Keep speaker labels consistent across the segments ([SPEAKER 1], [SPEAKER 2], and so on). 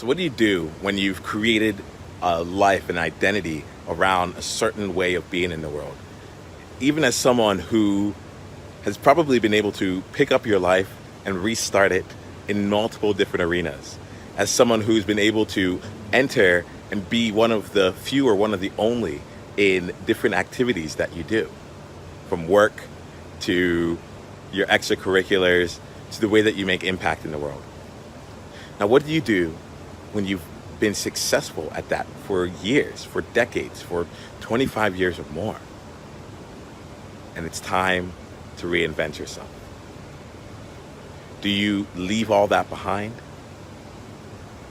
[SPEAKER 1] So what do you do when you've created a life, an identity around a certain way of being in the world? Even as someone who has probably been able to pick up your life and restart it in multiple different arenas, as someone who's been able to enter and be one of the few or one of the only in different activities that you do, from work to your extracurriculars to the way that you make impact in the world. Now, what do you do when you've been successful at that for years, for decades, for 25 years or more? And it's time to reinvent yourself. Do you leave all that behind?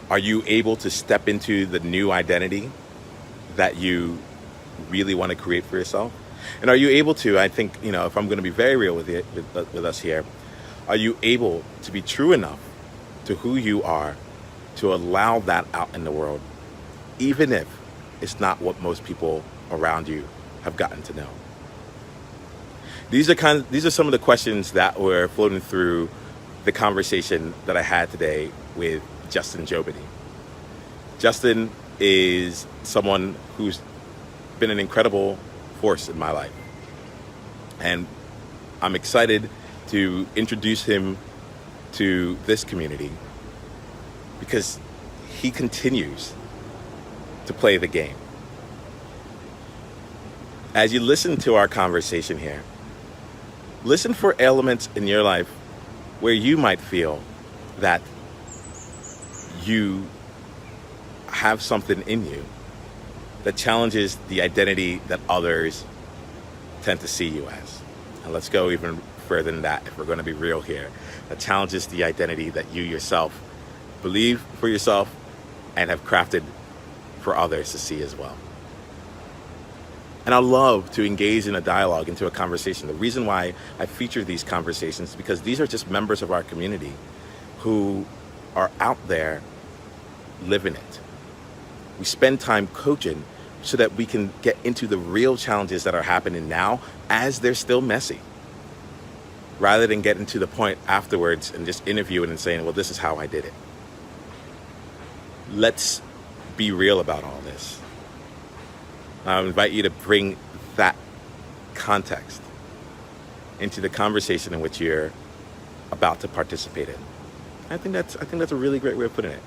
[SPEAKER 1] Are you able to step into the new identity that you really want to create for yourself? And are you able to, I think, if I'm going to be very real with us here, are you able to be true enough to who you are to allow that out in the world, even if it's not what most people around you have gotten to know? These are some of the questions that were floating through the conversation that I had today with Justin Jobity. Justin is someone who's been an incredible force in my life. And I'm excited to introduce him to this community because he continues to play the game. As you listen to our conversation here, listen for elements in your life where you might feel that you have something in you that challenges the identity that others tend to see you as. And let's go even further than that, if we're going to be real here. That challenges the identity that you yourself believe for yourself and have crafted for others to see as well. And I love to engage in a dialogue, into a conversation. The reason why I feature these conversations is because these are just members of our community who are out there living it. We spend time coaching so that we can get into the real challenges that are happening now as they're still messy, rather than getting to the point afterwards and just interviewing and saying, well, this is how I did it. Let's be real about all this. I invite you to bring that context into the conversation in which you're about to participate in. I think that's a really great way of putting it.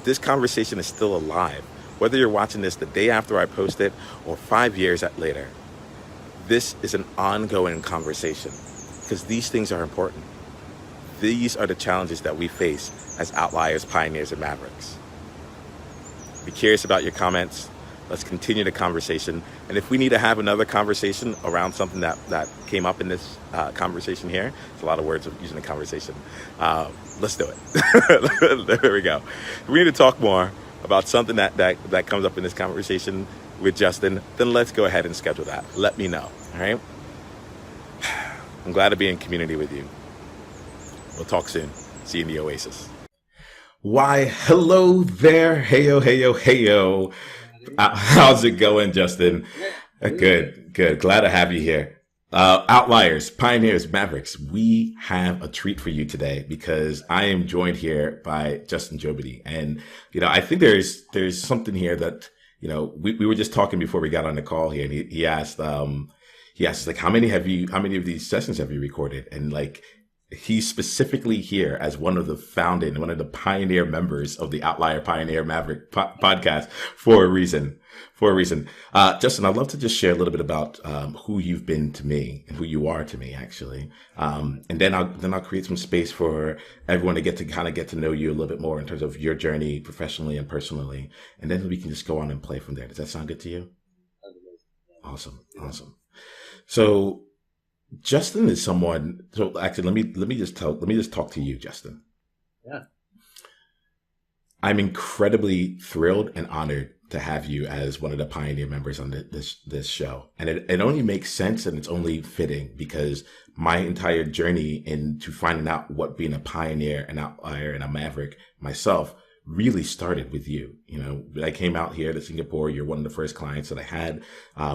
[SPEAKER 1] This conversation is still alive. Whether you're watching this the day after I post it or 5 years later, this is an ongoing conversation because these things are important. These are the challenges that we face as outliers, pioneers, and mavericks. Be curious about your comments. Let's continue the conversation. And if we need to have another conversation around something that came up in this conversation here, it's a lot of words of using a conversation. Let's do it. There we go. If we need to talk more about something that comes up in this conversation with Justin, then let's go ahead and schedule that. Let me know, all right? I'm glad to be in community with you. We'll talk soon. See you in the Oasis. Why, hello there. Heyo, heyo, heyo. How's it going, Justin? Good. Glad to have you here. Outliers, pioneers, mavericks, we have a treat for you today because I am joined here by Justin Jobity. And, I think there's something here that, we were just talking before we got on the call here, and he asked, like, how many of these sessions have you recorded? And like, he's specifically here as one of the pioneer members of the Outlier Pioneer Maverick podcast for a reason. Justin, I'd love to just share a little bit about who you've been to me and who you are to me, actually. And then I'll create some space for everyone to get to know you a little bit more in terms of your journey professionally and personally. And then we can just go on and play from there. Does that sound good to you? Awesome. So Justin is someone. So actually, let me just talk to you, Justin.
[SPEAKER 2] Yeah.
[SPEAKER 1] I'm incredibly thrilled and honored to have you as one of the pioneer members on this show, and it only makes sense and it's only fitting because my entire journey into finding out what being a pioneer, an outlier, and a maverick myself really started with you. When I came out here to Singapore, you're one of the first clients that I had.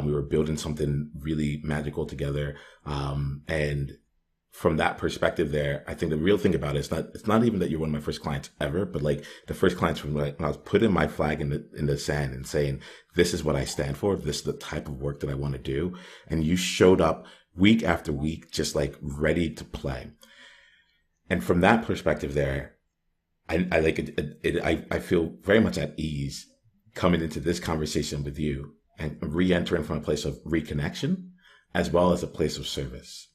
[SPEAKER 1] We were building something really magical together. And from that perspective there, I think the real thing about it is it's not even that you're one of my first clients ever, but like the first clients from like when I was putting my flag in the sand and saying, this is what I stand for. This is the type of work that I want to do. And you showed up week after week, just like ready to play. And from that perspective there, I like it. I feel very much at ease coming into this conversation with you and re-entering from a place of reconnection as well as a place of service.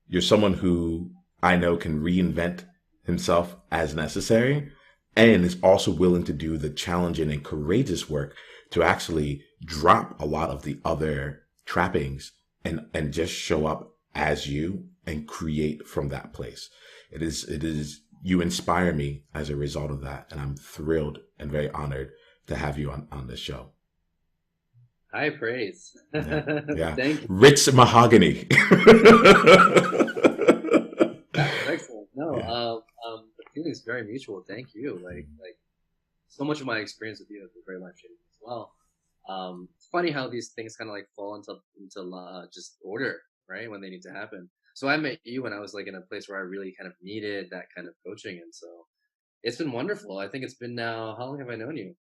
[SPEAKER 1] You're someone who I know can reinvent himself as necessary and is also willing to do the challenging and courageous work to actually drop a lot of the other trappings and just show up as you and create from that place. It is, you inspire me as a result of that. And I'm thrilled and very honored to have you on this show.
[SPEAKER 2] High praise.
[SPEAKER 1] Yeah. Yeah.
[SPEAKER 2] Thank you.
[SPEAKER 1] Rich mahogany.
[SPEAKER 2] That was excellent. No,
[SPEAKER 1] Yeah.
[SPEAKER 2] the feeling is very mutual. Thank you. Like so much of my experience with you has been very life changing as well. It's funny how these things kind of like fall into just order, right? When they need to happen. So I met you when I was like in a place where I really kind of needed that kind of coaching, and so it's been wonderful. I think it's been now. How long have I known you?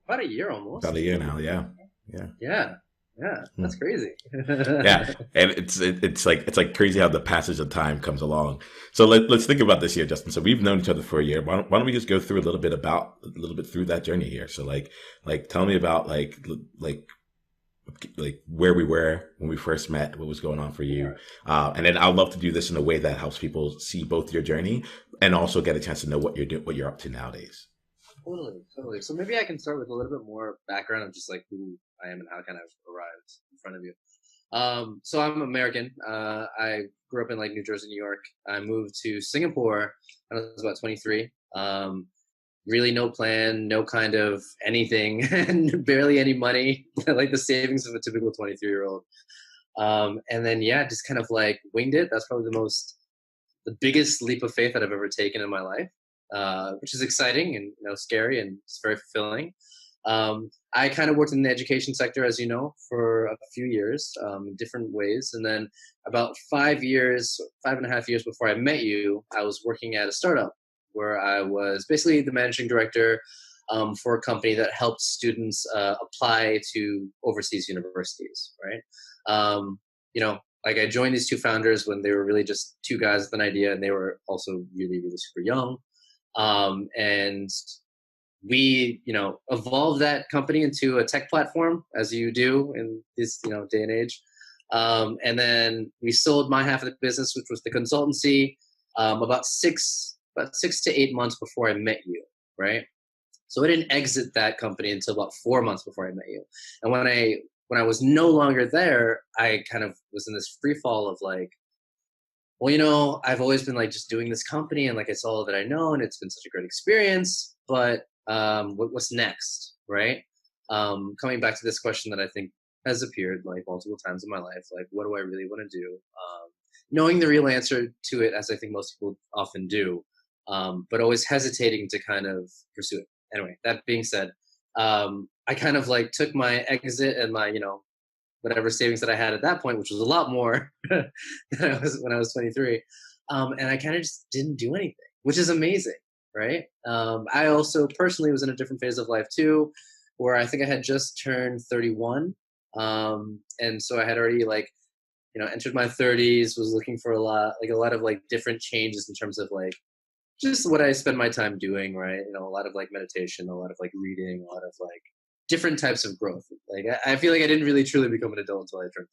[SPEAKER 2] About a year
[SPEAKER 1] About
[SPEAKER 2] almost.
[SPEAKER 1] a year now. Yeah. Yeah.
[SPEAKER 2] Yeah, yeah, that's crazy.
[SPEAKER 1] Yeah, and it's like crazy how the passage of time comes along. So let's think about this here, Justin. So we've known each other for a year. Why don't we just go through a little bit through that journey here? So like tell me about like where we were when we first met, what was going on for you, and then I'd love to do this in a way that helps people see both your journey and also get a chance to know what you're doing, what you're up to nowadays.
[SPEAKER 2] Totally, totally. So maybe I can start with a little bit more background of just like who I am and how kind of arrived in front of you. So I'm American. I grew up in like New Jersey, New York. I moved to Singapore when I was about 23. Really no plan, no kind of anything, and barely any money, like the savings of a typical 23-year-old. And then yeah, just kind of like winged it. That's probably the biggest leap of faith that I've ever taken in my life, which is exciting and scary and it's very fulfilling. I kind of worked in the education sector, as you know, for a few years, different ways, and then about 5 years, 5.5 years before I met you, I was working at a startup where I was basically the managing director for a company that helped students apply to overseas universities, right? Like I joined these two founders when they were really just two guys with an idea, and they were also really, really super young. And we, evolved that company into a tech platform, as you do in this, day and age. And then we sold my half of the business, which was the consultancy, about 6 to 8 months before I met you, right? So I didn't exit that company until about 4 months before I met you. And when I was no longer there, I kind of was in this free fall of like, well, I've always been like just doing this company and like it's all that I know and it's been such a great experience, but what's next, right? Coming back to this question that I think has appeared like multiple times in my life, like what do I really want to do? Knowing the real answer to it, as I think most people often do, but always hesitating to kind of pursue it. Anyway, that being said, I kind of like took my exit and my, whatever savings that I had at that point, which was a lot more than I was when I was 23. And I kind of just didn't do anything, which is amazing, right? I also personally was in a different phase of life too, where I think I had just turned 31. And so I had already like, entered my 30s, was looking for a lot of like different changes in terms of like just what I spend my time doing, right? A lot of like meditation, a lot of like reading, a lot of like different types of growth. Like I feel like I didn't really truly become an adult until I turned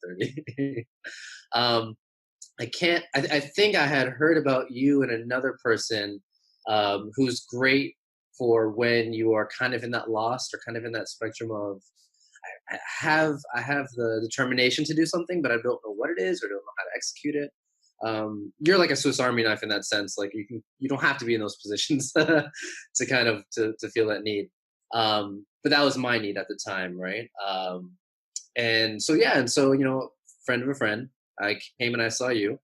[SPEAKER 2] 30. um, I think I had heard about you and another person who's great for when you are kind of in that lost or kind of in that spectrum of I have the determination to do something, but I don't know what it is or don't know how to execute it. You're like a Swiss Army knife in that sense. Like you don't have to be in those positions to kind of to feel that need. But that was my need at the time, right? And so yeah, and so friend of a friend, I came and I saw you.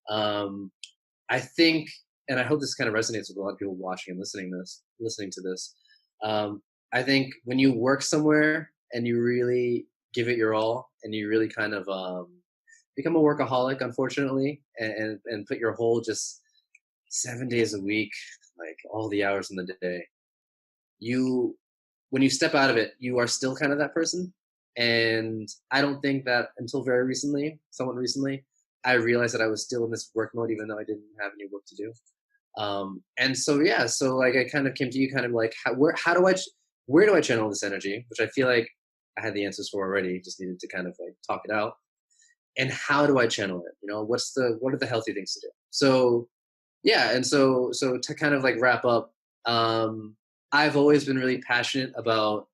[SPEAKER 2] I think, and I hope this kind of resonates with a lot of people watching and listening to this. I think when you work somewhere and you really give it your all, and you really kind of become a workaholic, unfortunately, and put your whole just 7 days a week, like all the hours in the day, you when you step out of it, you are still kind of that person. And I don't think that until very recently, somewhat recently, I realized that I was still in this work mode, even though I didn't have any work to do. And so yeah, so like I kind of came to you, kind of like where do I channel this energy, which I feel like I had the answers for already, just needed to kind of like talk it out. And how do I channel it? What are the healthy things to do? So yeah, and so to kind of like wrap up, I've always been really passionate about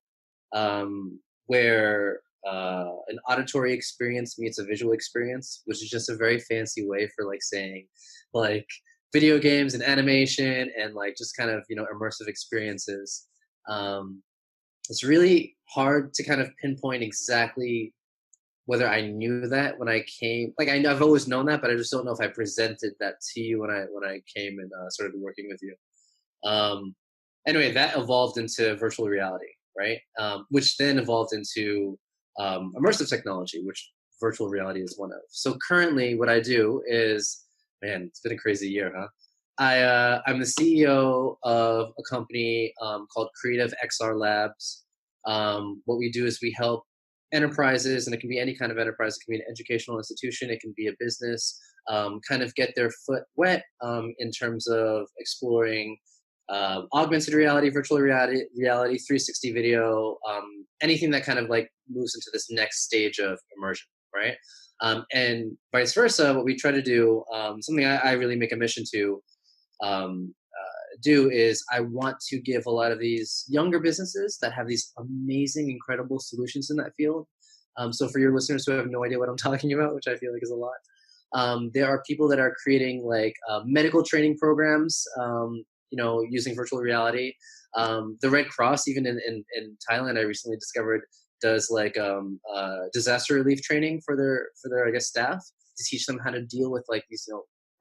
[SPEAKER 2] where an auditory experience meets a visual experience, which is just a very fancy way for like saying like video games and animation and like just kind of immersive experiences. Um, it's really hard to kind of pinpoint exactly whether I knew that when I came. Like I've always known that, but I just don't know if I presented that to you when I came and started working with you. Um, anyway, that evolved into virtual reality, right? Which then evolved into immersive technology, which virtual reality is one of. So currently, what I do is, man, it's been a crazy year, huh? I'm the CEO of a company called Creative XR Labs. What we do is we help enterprises, and it can be any kind of enterprise. It can be an educational institution. It can be a business. Kind of get their foot wet in terms of exploring augmented reality, virtual reality, 360 video, anything that kind of like moves into this next stage of immersion, right? And vice versa, what we try to do, something I really make a mission to do is I want to give a lot of these younger businesses that have these amazing, incredible solutions in that field. So for your listeners who have no idea what I'm talking about, which I feel like is a lot, there are people that are creating like medical training programs, using virtual reality. The Red Cross, even in Thailand, I recently discovered does like disaster relief training for their I guess staff to teach them how to deal with like these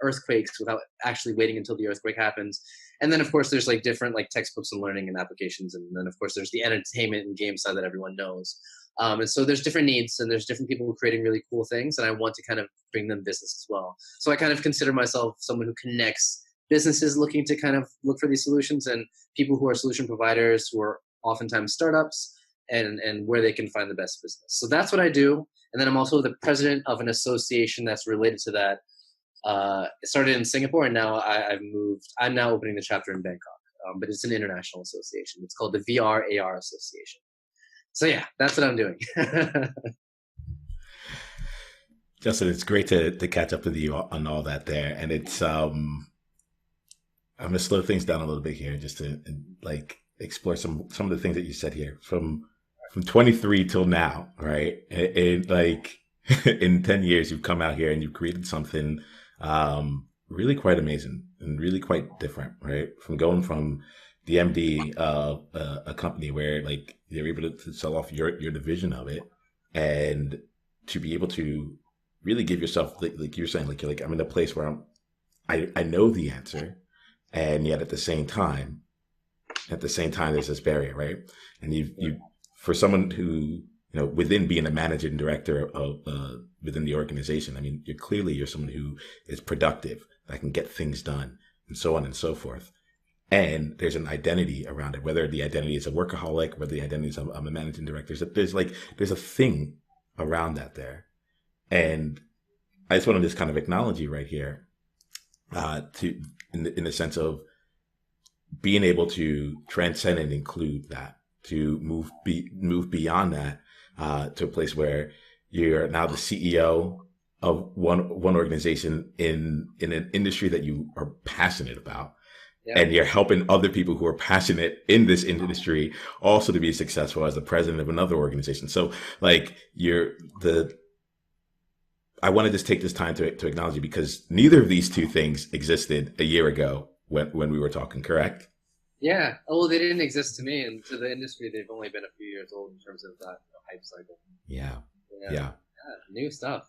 [SPEAKER 2] earthquakes without actually waiting until the earthquake happens. And then of course there's like different like textbooks and learning and applications, and then of course there's the entertainment and game side that everyone knows. And so there's different needs and there's different people creating really cool things, and I want to kind of bring them business as well. So I kind of consider myself someone who connects businesses looking to kind of look for these solutions and people who are solution providers who are oftentimes startups, and where they can find the best business. So that's what I do. And then I'm also the president of an association that's related to that. It started in Singapore, and now I've moved. I'm now opening the chapter in Bangkok, but it's an international association. It's called the VRAR Association. So yeah, that's what I'm doing.
[SPEAKER 1] Justin, it's great to catch up with you on all that there, and it's I'm gonna slow things down a little bit here just to like explore some of the things that you said here from 23 till now, right? And like in 10 years, you've come out here and you've created something really quite amazing and really quite different, right? From going from the MD of a company where like you're able to sell off your division of it, and to be able to really give yourself like you're saying, like you're like, I'm in a place where I know the answer, and yet at the same time there's this barrier, right? And you for someone who within being a managing director of within the organization, I mean, you're someone who is productive, that can get things done, and so on and so forth. And there's an identity around it, whether the identity is a workaholic, whether the identity is I'm a managing director. There's a thing around that there. And I just want to just kind of acknowledge you right here, in the sense of being able to transcend and include that, to move beyond that, to a place where you're now the CEO of one organization in an industry that you are passionate about. Yeah. And you're helping other people who are passionate in this industry also to be successful as the president of another organization. So like I want to just take this time to acknowledge you, because neither of these two things existed a year ago when we were talking, correct?
[SPEAKER 2] Yeah. Oh, well, they didn't exist to me, and to the industry, they've only been a few years old in terms of that hype cycle.
[SPEAKER 1] Yeah.
[SPEAKER 2] New stuff.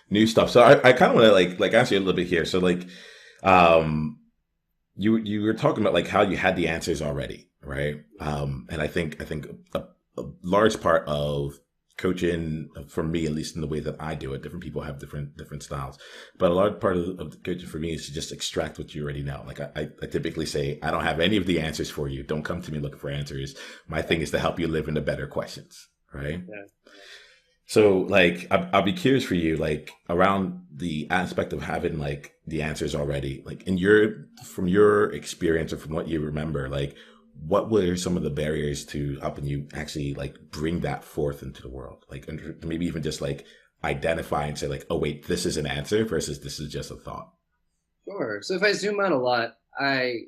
[SPEAKER 1] New stuff. So I kind of want to like ask you a little bit here. So like, you were talking about like how you had the answers already, right? And I think a large part of coaching, for me, at least in the way that I do it, different people have different styles. But a large part of the coaching for me is to just extract what you already know. Like I typically say, I don't have any of the answers for you. Don't come to me looking for answers. My thing is to help you live into better questions, right?
[SPEAKER 2] Yeah.
[SPEAKER 1] So, like, I'll be curious for you, like, around the aspect of having like the answers already, like from your experience or from what you remember, like, what were some of the barriers to helping you actually like bring that forth into the world? Like, and maybe even just like identify and say, like, oh, wait, this is an answer versus this is just a thought.
[SPEAKER 2] Sure. So if I zoom out a lot, I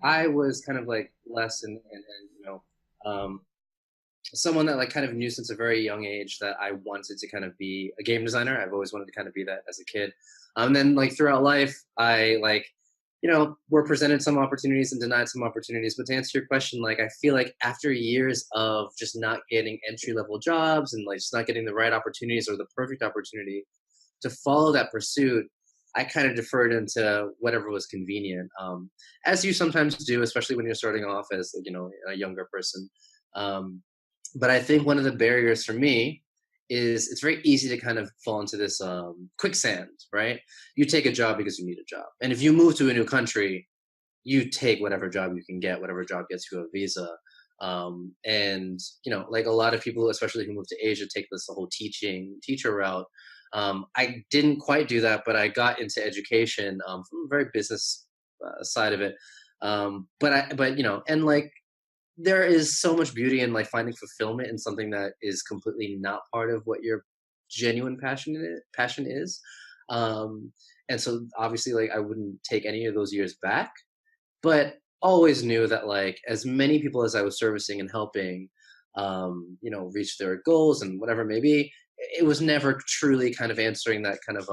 [SPEAKER 2] was kind of like less and someone that like kind of knew since a very young age that I wanted to kind of be a game designer. I've always wanted to kind of be that as a kid. Then like throughout life, I like, were presented some opportunities and denied some opportunities. But to answer your question, like I feel like after years of just not getting entry level jobs and like just not getting the right opportunities or the perfect opportunity to follow that pursuit, I kind of deferred into whatever was convenient, as you sometimes do, especially when you're starting off as a younger person. Um, but I think one of the barriers for me is it's very easy to kind of fall into this quicksand, right? You take a job because you need a job, and if you move to a new country, you take whatever job you can get, whatever job gets you a visa. And like a lot of people, especially who move to Asia, take this whole teacher route. I didn't quite do that, but I got into education from a very business side of it. But and like there is so much beauty in like finding fulfillment in something that is completely not part of what your genuine passion is. Um, and so obviously, like I wouldn't take any of those years back, but always knew that like as many people as I was servicing and helping, reach their goals and whatever it may be, it was never truly kind of answering that kind of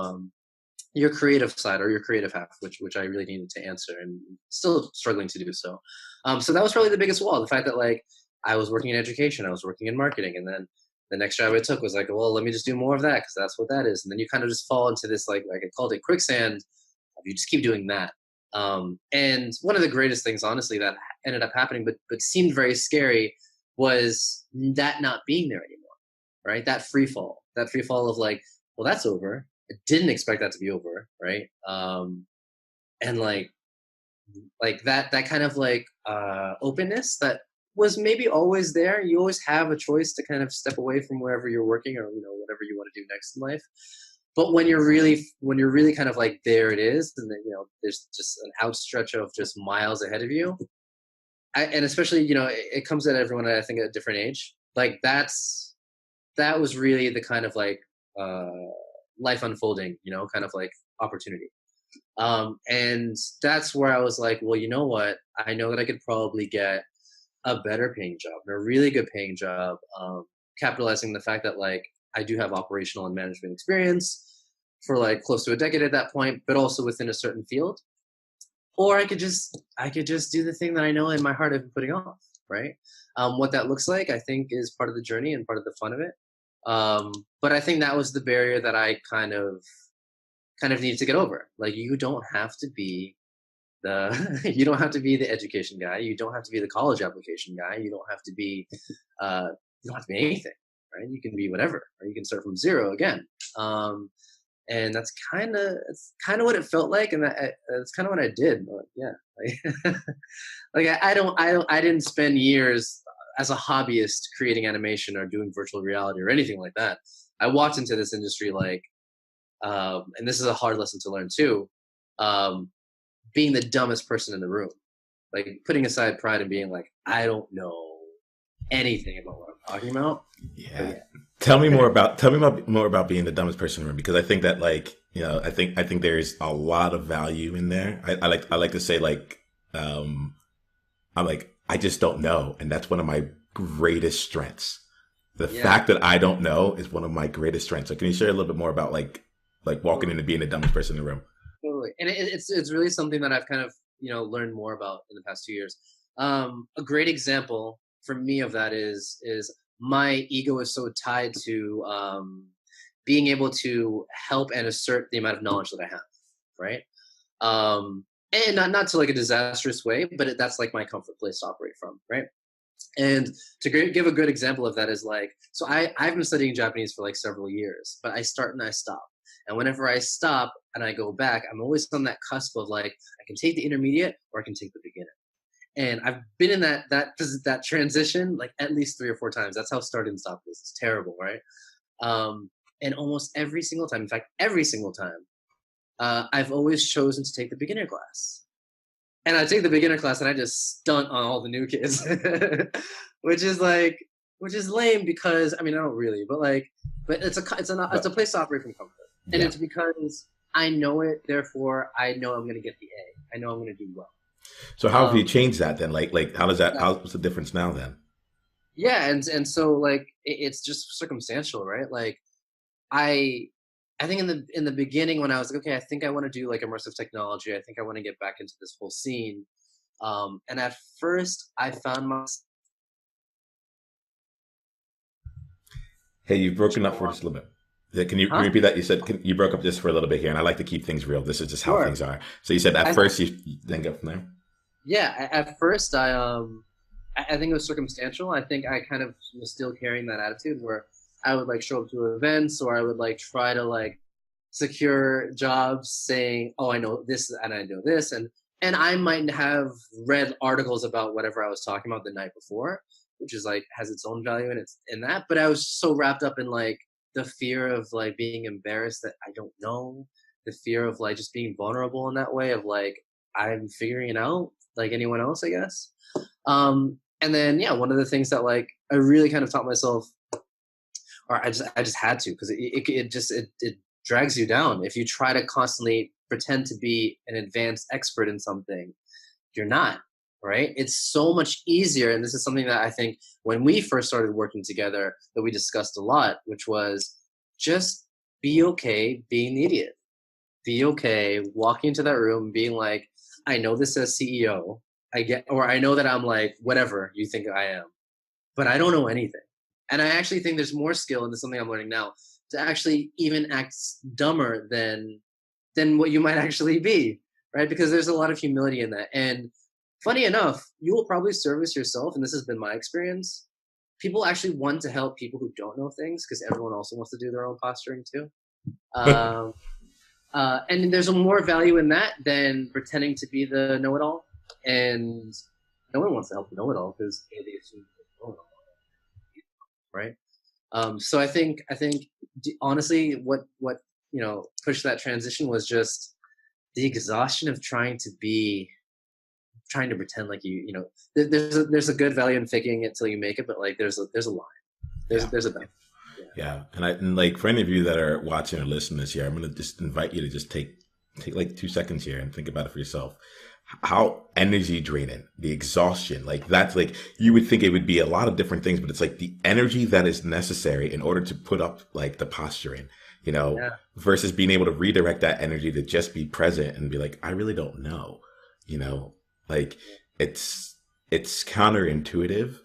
[SPEAKER 2] your creative side or your creative half, which I really needed to answer and still struggling to do so. So that was probably the biggest wall, the fact that like I was working in education, I was working in marketing, and then the next job I took was like, well, let me just do more of that because that's what that is. And then you kind of just fall into this like I called it quicksand. You just keep doing that. And one of the greatest things, honestly, that ended up happening, but seemed very scary, was that not being there anymore. Right? That free fall of like, well, that's over. I didn't expect that to be over, right? And like that kind of like openness that was maybe always there. You always have a choice to kind of step away from wherever you're working or whatever you want to do next in life. But when you're really kind of like there it is, and then there's just an outstretch of just miles ahead of you. And especially it comes at everyone I think at a different age. Like that was really the kind of like uh, life unfolding, kind of like opportunity. And that's where I was like, well, you know what? I know that I could probably get a better paying job, a really good paying job, capitalizing the fact that like I do have operational and management experience for like close to a decade at that point, but also within a certain field. Or I could just do the thing that I know in my heart I've been putting off, right? What that looks like, I think, is part of the journey and part of the fun of it. But I think that was the barrier that I kind of needed to get over. Like you don't have to be the you don't have to be the education guy. You don't have to be the college application guy. You don't have to be anything, right? You can be whatever, or you can start from zero again. And that's kind of what it felt like, and that's kind of what I did. But yeah, like, like I didn't spend years as a hobbyist creating animation or doing virtual reality or anything like that. I walked into this industry like, and this is a hard lesson to learn too, um, being the dumbest person in the room, like putting aside pride and being like, I don't know anything about what I'm talking about. But
[SPEAKER 1] Yeah.
[SPEAKER 2] yeah,
[SPEAKER 1] Tell me more about being the dumbest person in the room, because I think that like, I think there's a lot of value in there. I like to say like, um I'm like, I just don't know. And that's one of my greatest strengths. The
[SPEAKER 2] yeah,
[SPEAKER 1] fact that I don't know is one of my greatest strengths. So can you share a little bit more about like walking
[SPEAKER 2] totally,
[SPEAKER 1] into being the dumbest person in the room?
[SPEAKER 2] totally. And it's really something that I've kind of learned more about in the past 2 years. A great example for me of that is my ego is so tied to being able to help and assert the amount of knowledge that I have, right? And not to like a disastrous way, but that's like my comfort place to operate from, right? And to give a good example of that is like, so I've been studying Japanese for like several years, but I start and I stop. And whenever I stop and I go back, I'm always on that cusp of like, I can take the intermediate or I can take the beginner. And I've been in that transition like at least 3 or 4 times. That's how start and stop is. It's terrible, right? And almost every single time, in fact, every single time, I've always chosen to take the beginner class. And I take the beginner class and I just stunt on all the new kids, which is like, which is lame because I mean I don't really, but like, but it's a place to operate from comfort, and
[SPEAKER 1] Yeah.
[SPEAKER 2] it's because I know it, therefore I know I'm gonna get the A. I know I'm gonna do well.
[SPEAKER 1] So how have you
[SPEAKER 2] Um,
[SPEAKER 1] changed that then? Like how does that?
[SPEAKER 2] yeah,
[SPEAKER 1] How's the difference now then?
[SPEAKER 2] yeah, and so like it's just circumstantial, right? Like I I think in the beginning when I was like, okay, I think I want to do like immersive technology. I think I want to get back into this whole scene. And at first, I found myself
[SPEAKER 1] Hey, you've broken up for just a little bit. Can you
[SPEAKER 2] huh?
[SPEAKER 1] repeat that? You said you broke up just for a little bit here, and I like to keep things real. This is just how
[SPEAKER 2] Sure.
[SPEAKER 1] things are. So you said at
[SPEAKER 2] I
[SPEAKER 1] first you then go from there.
[SPEAKER 2] Yeah. At first, I think it was circumstantial. I think I kind of was still carrying that attitude where I would like show up to events or I would like try to like secure jobs saying, "Oh, I know this and I know this," and I might have read articles about whatever I was talking about the night before, which is like has its own value in that. But I was so wrapped up in like the fear of like being embarrassed that I don't know, the fear of like just being vulnerable in that way of like I'm figuring it out like anyone else, I guess. And then yeah, one of the things that like I really kind of taught myself, or I just had to because it drags you down if you try to constantly pretend to be an advanced expert in something you're not, right? It's so much easier, and this is something that I think when we first started working together that we discussed a lot, which was just be okay being the idiot, be okay walking into that room being like, I know this says CEO, I get, or I know that I'm like whatever you think I am, but I don't know anything. And I actually think there's more skill, and this is something I'm learning now, to actually even act dumber than what you might actually be, right? Because there's a lot of humility in that. And funny enough, you will probably service yourself, and this has been my experience. People actually want to help people who don't know things because everyone also wants to do their own posturing too. Um, and there's a more value in that than pretending to be the know-it-all. And no one wants to help the know-it-all because they assume they know it all, right? So I think honestly, what pushed that transition was just the exhaustion of trying to pretend like there's a good value in faking it till you make it, but like there's a line,
[SPEAKER 1] Yeah.
[SPEAKER 2] there's a balance. Yeah.
[SPEAKER 1] Yeah, and like for any of you that are watching or listening this year, I'm gonna just invite you to just take like 2 seconds here and think about it for yourself. How energy draining, the exhaustion, like that's like you would think it would be a lot of different things, but it's like the energy that is necessary in order to put up like the posturing,
[SPEAKER 2] Yeah.
[SPEAKER 1] versus being able to redirect that energy to just be present and be like, I really don't know, you know, like it's it's counterintuitive,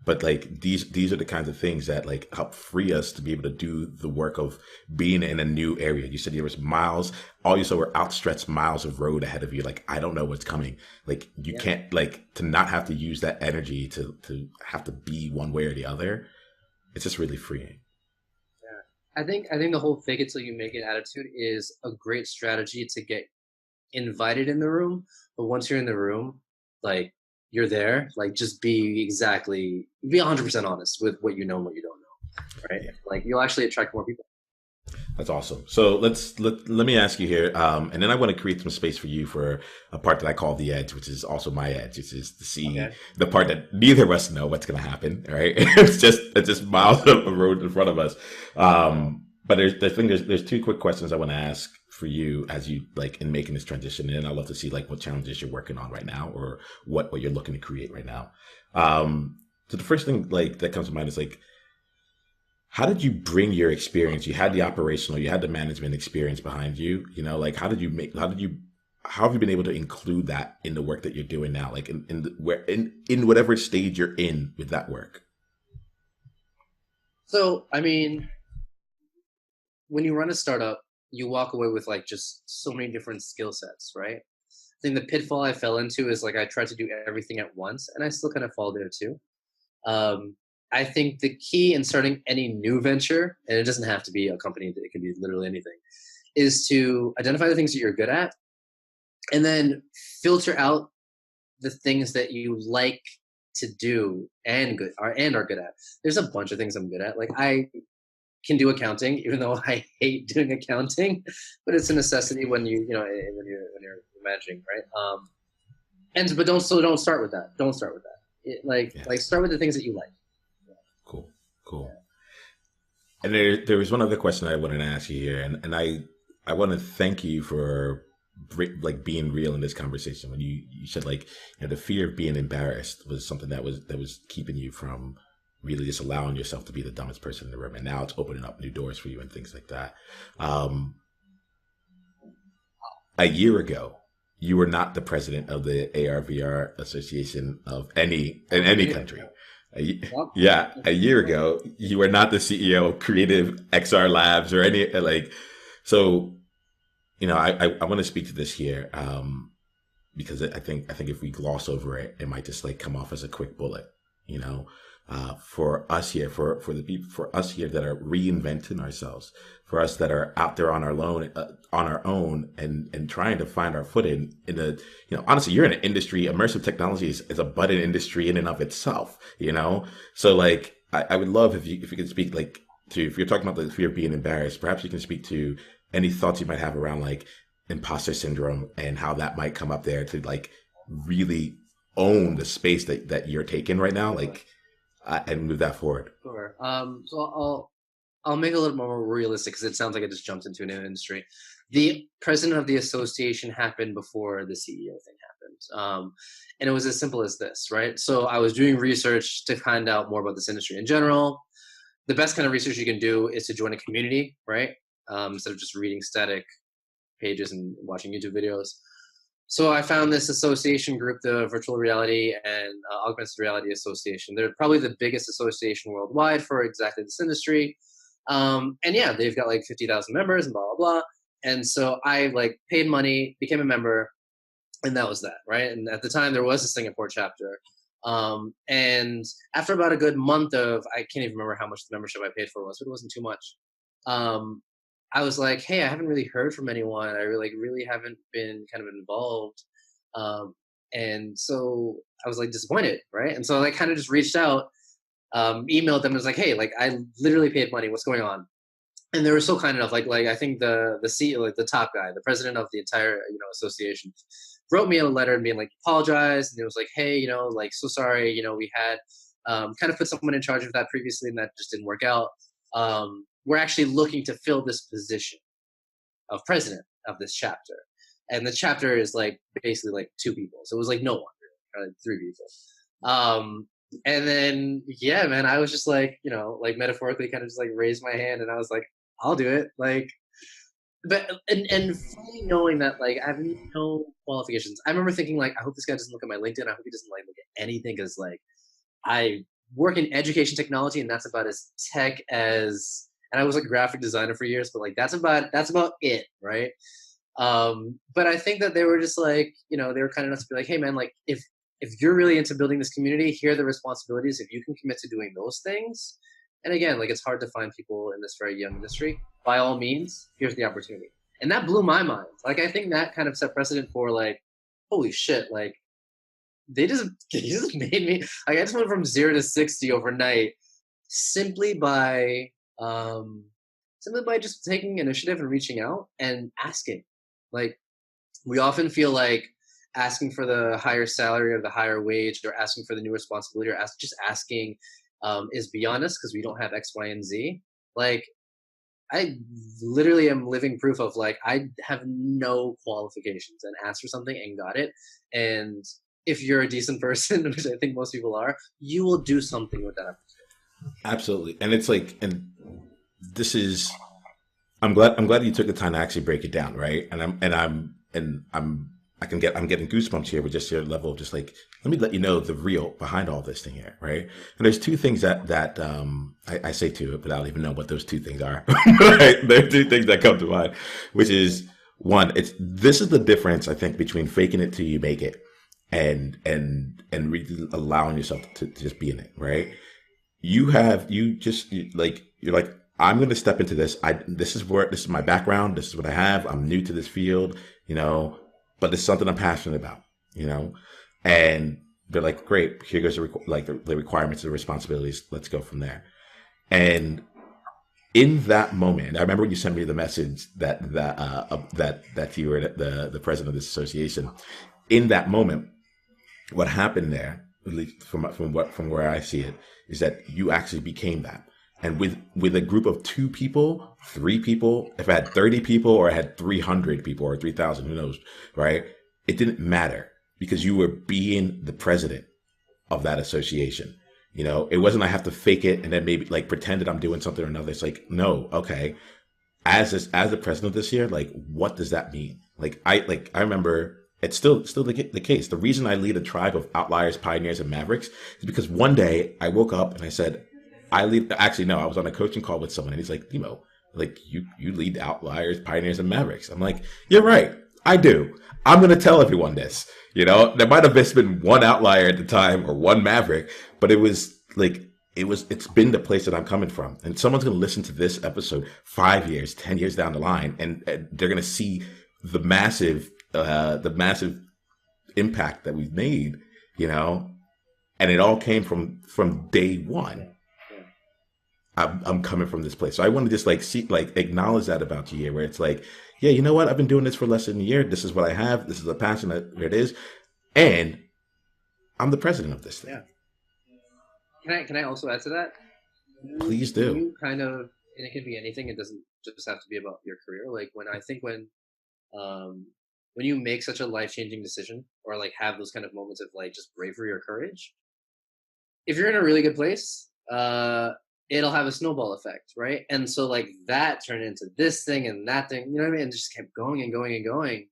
[SPEAKER 1] but like these are the kinds of things that like help free us to be able to do the work of being in a new area. You said there was miles, all you saw were outstretched miles of road ahead of you. Like I don't know what's coming. Like you
[SPEAKER 2] Yeah.
[SPEAKER 1] can't, like, to not have to use that energy to have to be one way or the other. It's just really freeing.
[SPEAKER 2] Yeah. I think the whole fake it till you make it attitude is a great strategy to get invited in the room, but once you're in the room, like you're there, like just be 100% honest with what you know and what you don't know, right?
[SPEAKER 1] Yeah.
[SPEAKER 2] Like you'll actually attract more people.
[SPEAKER 1] That's awesome. So let me ask you here, and then I want to create some space for you for a part that I call the edge, which is also my edge, which is to see
[SPEAKER 2] Okay.
[SPEAKER 1] the part that neither of us know what's going to happen. Right? It's just miles of road in front of us. But there's two quick questions I want to ask for you as you like in making this transition, and then I'd love to see like what challenges you're working on right now or what you're looking to create right now. So the first thing like that comes to mind is like, how did you bring your experience? You had the operational, you had the management experience behind you. Like how have you been able to include that in the work that you're doing now? Like in whatever stage you're in with that work.
[SPEAKER 2] So, I mean, when you run a startup, you walk away with like just so many different skill sets, right? I think the pitfall I fell into is like I tried to do everything at once, and I still kind of fall there too. I think the key in starting any new venture, and it doesn't have to be a company, it can be literally anything, is to identify the things that you're good at and then filter out the things that you like to do and are good at. There's a bunch of things I'm good at. Like I can do accounting, even though I hate doing accounting, but it's a necessity when you're managing, right? But don't start with that. Don't start with that. Like start with the things that you like.
[SPEAKER 1] Cool, cool. And there was one other question I wanted to ask you here, and I want to thank you for like being real in this conversation when you said like the fear of being embarrassed was something that was keeping you from really just allowing yourself to be the dumbest person in the room, and now it's opening up new doors for you and things like that. A year ago, you were not the president of the AR/VR Association in any country. A year ago, you were not the CEO of Creative XR Labs or any like. So, I want to speak to this here because I think if we gloss over it, it might just like come off as a quick bullet. For us here, for the people, for us here that are reinventing ourselves, for us that are out there on our own, and trying to find our foot in the, honestly, you're in an industry. Immersive technology is a budding industry in and of itself. So like I would love if you could speak like to, if you're talking about the fear of being embarrassed, perhaps you can speak to any thoughts you might have around like imposter syndrome and how that might come up there to like really own the space that you're taking right now, like. And move that forward.
[SPEAKER 2] Sure. So I'll make it a little more realistic because it sounds like I just jumped into a new industry. The president of the association happened before the CEO thing happened, and it was as simple as this, right? So I was doing research to find out more about this industry in general. The best kind of research you can do is to join a community, right? Instead of just reading static pages and watching YouTube videos. So I found this association group, the Virtual Reality and Augmented Reality Association. They're probably the biggest association worldwide for exactly this industry. And yeah, they've got like 50,000 members and blah, blah, blah. And so I like paid money, became a member, and that was that, right? And at the time there was a Singapore chapter. And after about a good month of, I can't even remember how much the membership I paid for was, but it wasn't too much. I was like, hey, I haven't really heard from anyone. I really haven't been kind of involved. And so I was like disappointed, right? And so I kind of just reached out, emailed them and was like, hey, like I literally paid money. What's going on? And they were so kind enough. Like I think the CEO, like the top guy, the president of the entire association, wrote me a letter and being like, apologize. And it was like, hey, like so sorry. We had kind of put someone in charge of that previously, and that just didn't work out. We're actually looking to fill this position of president of this chapter. And the chapter is like basically like 2 people. So it was like no one, really, like 3 people. And then, yeah, man, I was just like, like metaphorically kind of just like raised my hand and I was like, I'll do it. Like, but, and fully knowing that like I have no qualifications. I remember thinking like, I hope this guy doesn't look at my LinkedIn. I hope he doesn't like look at anything. Cause like I work in education technology and that's about as tech as, and I was a graphic designer for years, but like that's about it, right? But I think that they were just like, they were kind enough to be like, hey man, like if you're really into building this community, here are the responsibilities. If you can commit to doing those things, and again, like it's hard to find people in this very young industry, by all means, here's the opportunity. And that blew my mind. Like I think that kind of set precedent for like, holy shit, like they just made me like I just went from 0 to 60 overnight simply by just taking initiative and reaching out and asking. Like we often feel like asking for the higher salary or the higher wage or asking for the new responsibility or just asking is beyond us because we don't have X, Y, and Z. Like I literally am living proof of like I have no qualifications and asked for something and got it. And if you're a decent person, which I think most people are, you will do something with that.
[SPEAKER 1] Absolutely. And it's like, and this is, I'm glad you took the time to actually break it down. Right. I'm getting goosebumps here with just your level of just like, let me let you know the real behind all this thing here. Right. And there's 2 things that I say to it, but I don't even know what those 2 things are. Right? There are 2 things that come to mind, which is 1, this is the difference, I think, between faking it till you make it and really allowing yourself to just be in it, right? You're like, I'm going to step into this. This is my background. This is what I have. I'm new to this field, you know, but it's something I'm passionate about, you know, and they're like, great, here goes the requirements and the responsibilities. Let's go from there. And in that moment, I remember when you sent me the message that you were the president of this association. In that moment, what happened there, at least from where I see it, is that you actually became that. And with a group of 2 people, 3 people, if I had 30 people or I had 300 people or 3,000, who knows, right? It didn't matter because you were being the president of that association. You know, it wasn't I have to fake it and then maybe like pretend that I'm doing something or another. It's like, no, okay. As the president this year, like, what does that mean? I remember it's still the case. The reason I lead a tribe of outliers, pioneers, and mavericks is because one day I woke up and I said, I lead. Actually, no, I was on a coaching call with someone and he's like, Nemo, like you lead the outliers, pioneers, and mavericks. I'm like, you're right. I do. I'm going to tell everyone this. You know, there might have just been one outlier at the time or one maverick, but it's been the place that I'm coming from. And someone's going to listen to this episode 5 years, 10 years down the line, and they're going to see the massive impact that we've made, you know, and it all came from day one. I'm coming from this place. So I want to just acknowledge that about you here, where it's like, yeah, you know what? I've been doing this for less than a year. This is what I have. This is a passion here it is. And I'm the president of this thing.
[SPEAKER 2] Yeah. Can I also add to that?
[SPEAKER 1] Please do.
[SPEAKER 2] You kind of, and it can be anything. It doesn't just have to be about your career. Like when you make such a life-changing decision or like have those kind of moments of like just bravery or courage, if you're in a really good place, it'll have a snowball effect, right? And so like that turned into this thing and that thing, you know what I mean? And just kept going and going and going.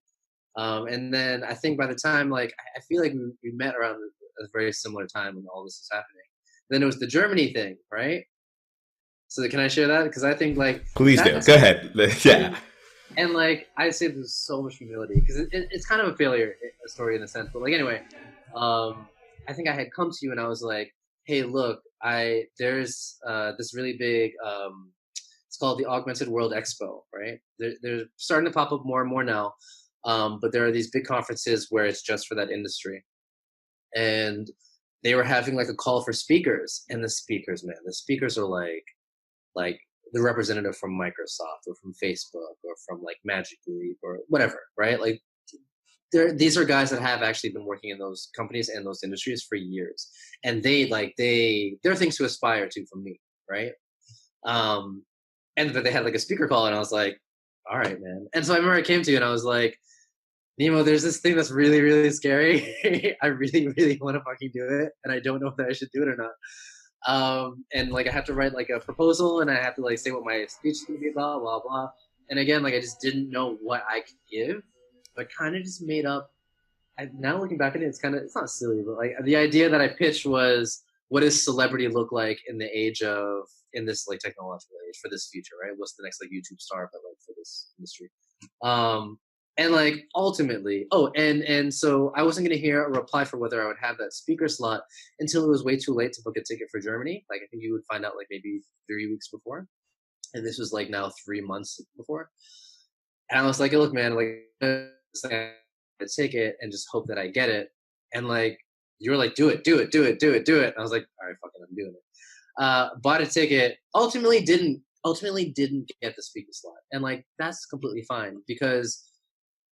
[SPEAKER 2] And then I think by the time, like, I feel like we met around a very similar time when all this was happening. Then it was the Germany thing, right? So can I share that? Because I think like,
[SPEAKER 1] please do. Go ahead. Yeah.
[SPEAKER 2] And like, I say there's so much humility because it's kind of a failure story in a sense. But like, anyway, I think I had come to you and I was like, hey, look, there's this really big, it's called the Augmented World Expo, right? They're starting to pop up more and more now. But there are these big conferences where it's just for that industry. And they were having like a call for speakers, and the speakers are like the representative from Microsoft or from Facebook or from like Magic Leap or whatever, right? Like these are guys that have actually been working in those companies and those industries for years. And they're things to aspire to from me, right? And but they had like a speaker call and I was like, all right, man. And so I remember I came to you and I was like, Nemo, there's this thing that's really, really scary. I really, really want to fucking do it. And I don't know if I should do it or not. And like I have to write like a proposal and I have to like say what my speech is gonna be about, blah, blah. And again, like I just didn't know what I could give, but kind of just made up. Now looking back at it, it's not silly, but like the idea that I pitched was, what does celebrity look like in this like technological age for this future, right? What's the next like YouTube star, but like for this industry? And like ultimately, and so I wasn't going to hear a reply for whether I would have that speaker slot until it was way too late to book a ticket for Germany. Like I think you would find out like maybe 3 weeks before. And this was like now 3 months before. And I was like, look, man, like a ticket and just hope that I get it. And like, you were like, do it. And I was like, all right, fuck it, I'm doing it. Bought a ticket, ultimately didn't get the speaker slot. And like, that's completely fine because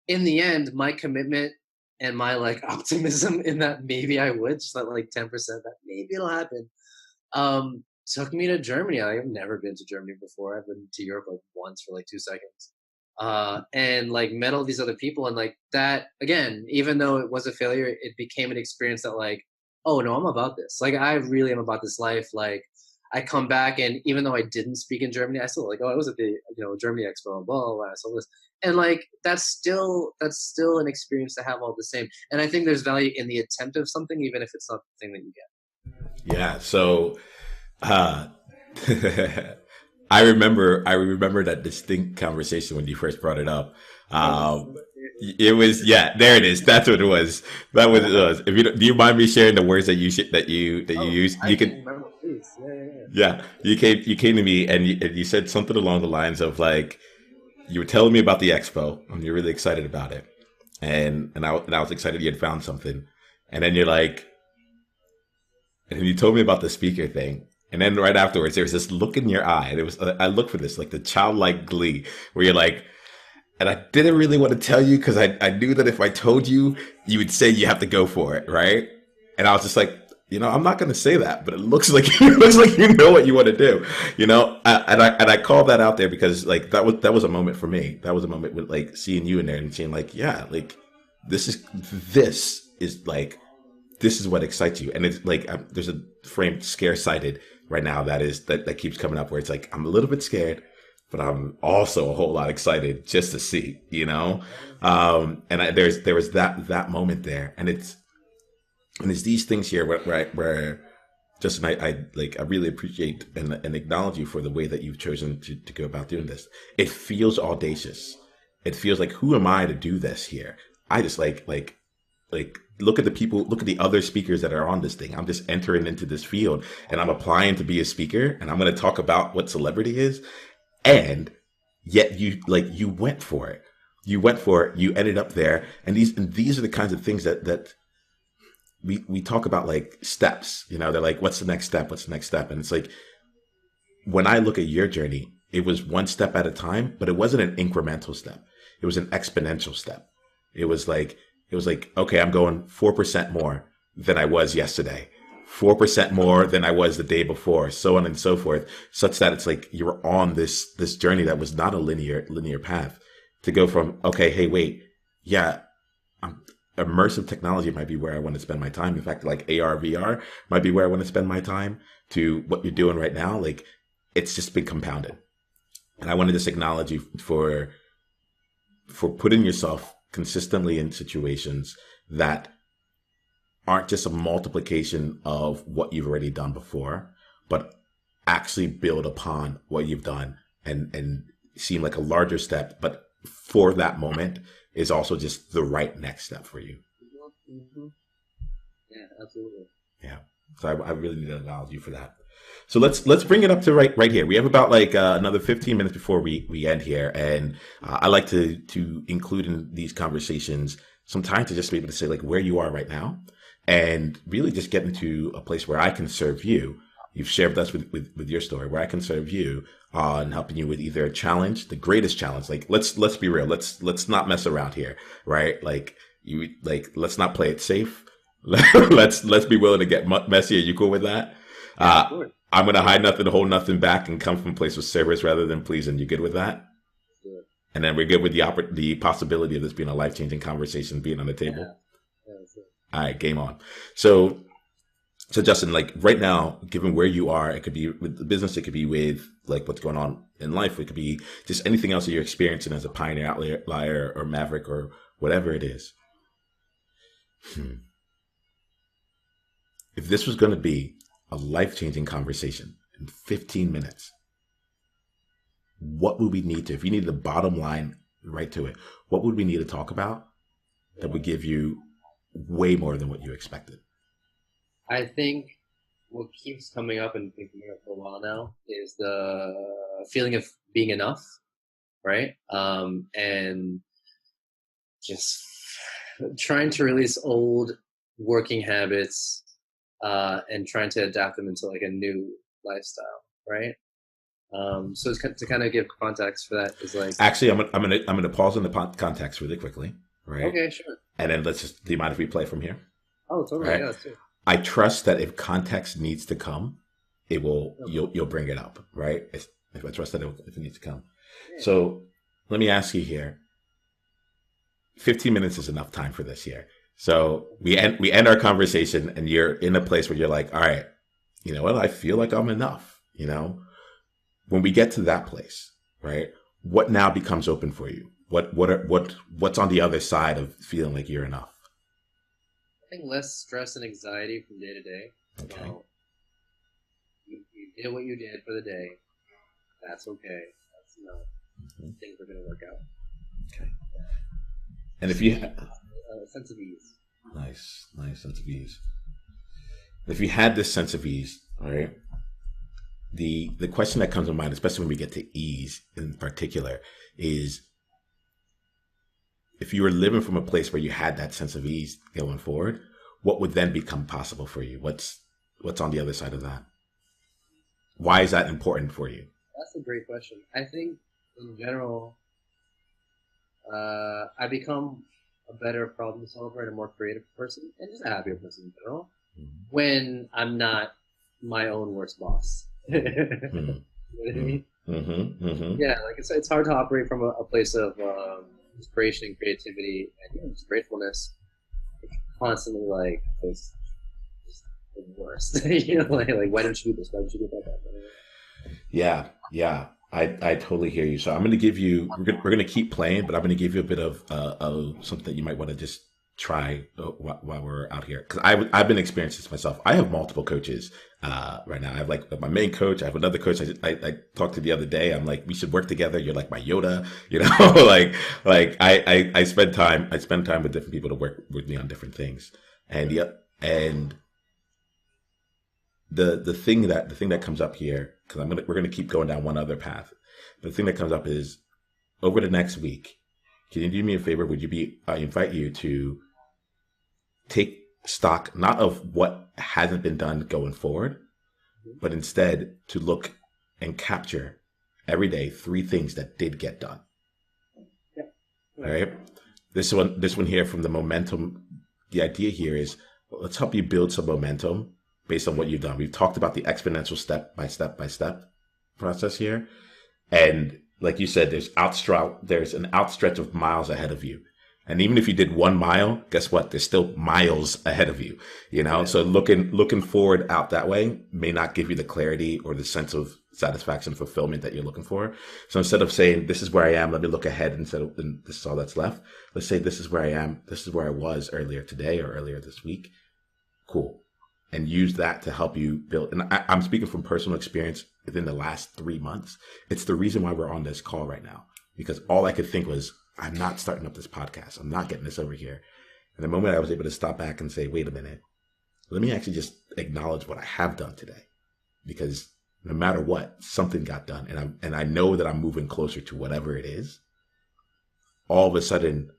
[SPEAKER 2] in the end, my commitment and my like optimism in that maybe I would, just like 10% that maybe it'll happen, took me to Germany. I've never been to Germany before. I've been to Europe like once for like 2 seconds. And like met all these other people and like that, again, even though it was a failure, it became an experience that like, oh no, I'm about this. Like I really am about this life. Like I come back and even though I didn't speak in Germany, I still like, I was at the, Germany Expo, blah, blah, blah, I saw this. And like, that's still an experience to have all the same. And I think there's value in the attempt of something, even if it's not the thing that you get.
[SPEAKER 1] Yeah. So, I remember that distinct conversation when you first brought it up. It was, yeah, there it is. That's what it was. That was it was. If you do you mind me sharing the words that you
[SPEAKER 2] Oh,
[SPEAKER 1] used?
[SPEAKER 2] I
[SPEAKER 1] You
[SPEAKER 2] can
[SPEAKER 1] could,
[SPEAKER 2] remember, please. Yeah, yeah, yeah.
[SPEAKER 1] yeah. You came to me and you said something along the lines of like you were telling me about the expo and you're really excited about it, and I was excited you had found something, and then you're like, and you told me about the speaker thing. And then right afterwards, there was this look in your eye, and it was I look for this like the childlike glee, where you're like, and I didn't really want to tell you because I knew that if I told you, you would say you have to go for it, right? And I was just like, I'm not going to say that, but it looks like it looks like you know what you want to do, and I called that out there because like that was a moment for me. That was a moment with like seeing you in there and seeing like, yeah, like this is like this is what excites you, and it's like there's a frame scare sighted right now that keeps coming up where it's like I'm a little bit scared but I'm also a whole lot excited just to see, and there was that moment there, and it's these things here where Justin, I really appreciate and acknowledge you for the way that you've chosen to go about doing this. It feels audacious. It feels like, who am I to do this here? I just like look at the people, look at the other speakers that are on this thing. I'm just entering into this field and I'm applying to be a speaker and I'm going to talk about what celebrity is, and yet you went for it. You went for it. You ended up there, and these are the kinds of things that we talk about, like steps. They're like, what's the next step? What's the next step? And it's like, when I look at your journey, it was one step at a time, but it wasn't an incremental step. It was an exponential step. It was like, okay, I'm going 4% more than I was yesterday, 4% more than I was the day before, so on and so forth, such that it's like you were on this journey that was not a linear path to go from, okay, hey, wait, yeah, immersive technology might be where I want to spend my time. In fact, like AR, VR might be where I want to spend my time, to what you're doing right now. Like, it's just been compounded. And I want to just acknowledge you for putting yourself consistently in situations that aren't just a multiplication of what you've already done before, but actually build upon what you've done and seem like a larger step, but for that moment is also just the right next step for you.
[SPEAKER 2] Mm-hmm. Yeah, absolutely.
[SPEAKER 1] Yeah. So I really need to acknowledge you for that. So let's bring it up to right here. We have about like another 15 minutes before we end here, and I like to include in these conversations some time to just be able to say like where you are right now, and really just get into a place where I can serve you. You've shared with us with your story, where I can serve you on helping you with either a challenge, the greatest challenge. Like let's be real. Let's not mess around here, right? Let's not play it safe. let's be willing to get messy. Are you cool with that?
[SPEAKER 2] Yeah, of course.
[SPEAKER 1] I'm gonna hide nothing, hold nothing back, and come from a place of service rather than pleasing. You good with that?
[SPEAKER 2] Good.
[SPEAKER 1] And then we're good with the possibility of this being a life changing conversation being on the table.
[SPEAKER 2] Yeah, that's it.
[SPEAKER 1] All right, game on. So Justin, like right now, given where you are, it could be with the business, it could be with like what's going on in life, it could be just anything else that you're experiencing as a pioneer, outlier, or maverick, or whatever it is. If this was going to be a life changing conversation in 15 minutes, what would we need to, if you needed the bottom line right to it, what would we need to talk about that would give you way more than what you expected?
[SPEAKER 2] I think what keeps coming up and been coming up for a while now is the feeling of being enough, right? And just trying to release old working habits and trying to adapt them into like a new lifestyle, right? So it's to kind of give context for that is like,
[SPEAKER 1] Actually, I'm gonna pause on the context really quickly, right?
[SPEAKER 2] okay, sure.
[SPEAKER 1] And then do you mind if we play from here?
[SPEAKER 2] Oh,
[SPEAKER 1] All
[SPEAKER 2] totally.
[SPEAKER 1] right.
[SPEAKER 2] Yeah, that's it.
[SPEAKER 1] I trust that if context needs to come, it will.
[SPEAKER 2] Okay.
[SPEAKER 1] You'll bring it up, right? If I trust that if it needs to come.
[SPEAKER 2] Yeah.
[SPEAKER 1] So let me ask you here. 15 minutes is enough time for this here. So we end our conversation, and you're in a place where you're like, all right, you know what? I feel like I'm enough. When we get to that place, right? What now becomes open for you? What's on the other side of feeling like you're enough?
[SPEAKER 2] I think less stress and anxiety from day to day.
[SPEAKER 1] Okay.
[SPEAKER 2] You did what you did for the day. That's okay. That's enough. Things are going to work out.
[SPEAKER 1] Okay. And if you
[SPEAKER 2] a sense of ease.
[SPEAKER 1] nice sense of ease. If you had this sense of ease, all right, the question that comes to mind, especially when we get to ease in particular, is if you were living from a place where you had that sense of ease going forward, what would then become possible for you? What's on the other side of that? Why is that important for you?
[SPEAKER 2] That's a great question. I think in general, I become a better problem solver and a more creative person, and just a happier person in general, when I'm not my own worst boss. You know what I mean? Yeah, like it's hard to operate from a place of inspiration and creativity and just gratefulness. Constantly like this the worst. You know, like why don't you do this? Why don't you do that?
[SPEAKER 1] Yeah. I totally hear you. So I'm going to give you. We're going to keep playing, but I'm going to give you a bit of something that you might want to just try while we're out here, because I've been experiencing this myself. I have multiple coaches right now. I have like my main coach. I have another coach I talked to the other day. I'm like, we should work together. You're like my Yoda, you know. like I spend time with different people to work with me on different things, and the thing that comes up here, because we're gonna keep going down one other path. The thing that comes up is, over the next week, can you do me a favor? I invite you to take stock, not of what hasn't been done going forward, but instead to look and capture every day 3 things that did get done.
[SPEAKER 2] Yeah.
[SPEAKER 1] All right. This one here from the momentum. The idea here is, let's help you build some momentum based on what you've done. We've talked about the exponential step by step process here. And like you said, there's an outstretch of miles ahead of you. And even if you did 1 mile, guess what? There's still miles ahead of you, you know? Yeah. So looking forward out that way may not give you the clarity or the sense of satisfaction, fulfillment that you're looking for. So instead of saying, this is where I am, let me look ahead and this is all that's left. Let's say, this is where I am. This is where I was earlier today or earlier this week. Cool. And use that to help you build. And I'm speaking from personal experience within the last 3 months. It's the reason why we're on this call right now, because all I could think was, I'm not starting up this podcast. I'm not getting this over here. And the moment I was able to stop back and say, wait a minute, let me actually just acknowledge what I have done today, because no matter what, something got done. And I know that I'm moving closer to whatever it is. All of a sudden,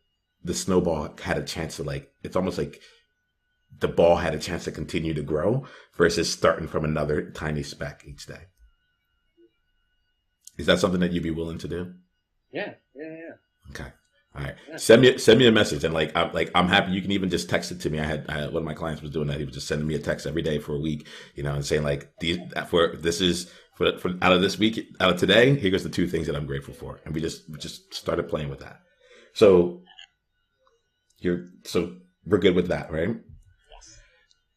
[SPEAKER 1] the snowball had a chance to, it's almost like the ball had a chance to continue to grow versus starting from another tiny speck each day. Is that something that you'd be willing to do?
[SPEAKER 2] Yeah.
[SPEAKER 1] Okay. All right.
[SPEAKER 2] Yeah.
[SPEAKER 1] Send me a message, and I'm happy. You can even just text it to me. I had one of my clients was doing that. He was just sending me a text every day for a week, you know, and saying for out of this week, out of today, here goes the 2 things that I'm grateful for, and we just started playing with that. So we're good with that, right?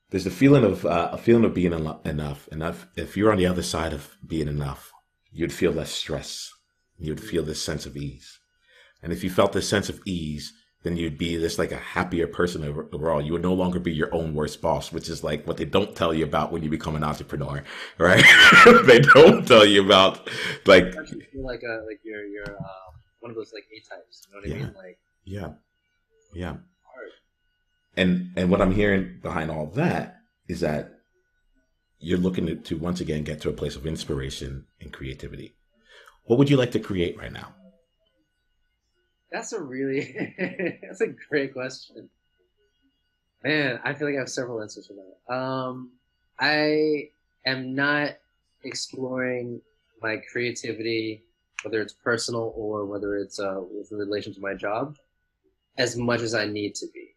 [SPEAKER 1] There's a feeling of being enough. If you're on the other side of being enough, you'd feel less stress. You'd feel this sense of ease. And if you felt this sense of ease, then you'd be this a happier person overall. You would no longer be your own worst boss, which is what they don't tell you about when you become an entrepreneur, right? They don't tell you about
[SPEAKER 2] you feel like you're one of those A-types. You know what I mean?
[SPEAKER 1] Yeah. Hard. And what I'm hearing behind all of that is that you're looking to once again get to a place of inspiration and creativity. What would you like to create right now?
[SPEAKER 2] That's a great question. Man, I feel like I have several answers for that. I am not exploring my creativity, whether it's personal or whether it's with relation to my job, as much as I need to be.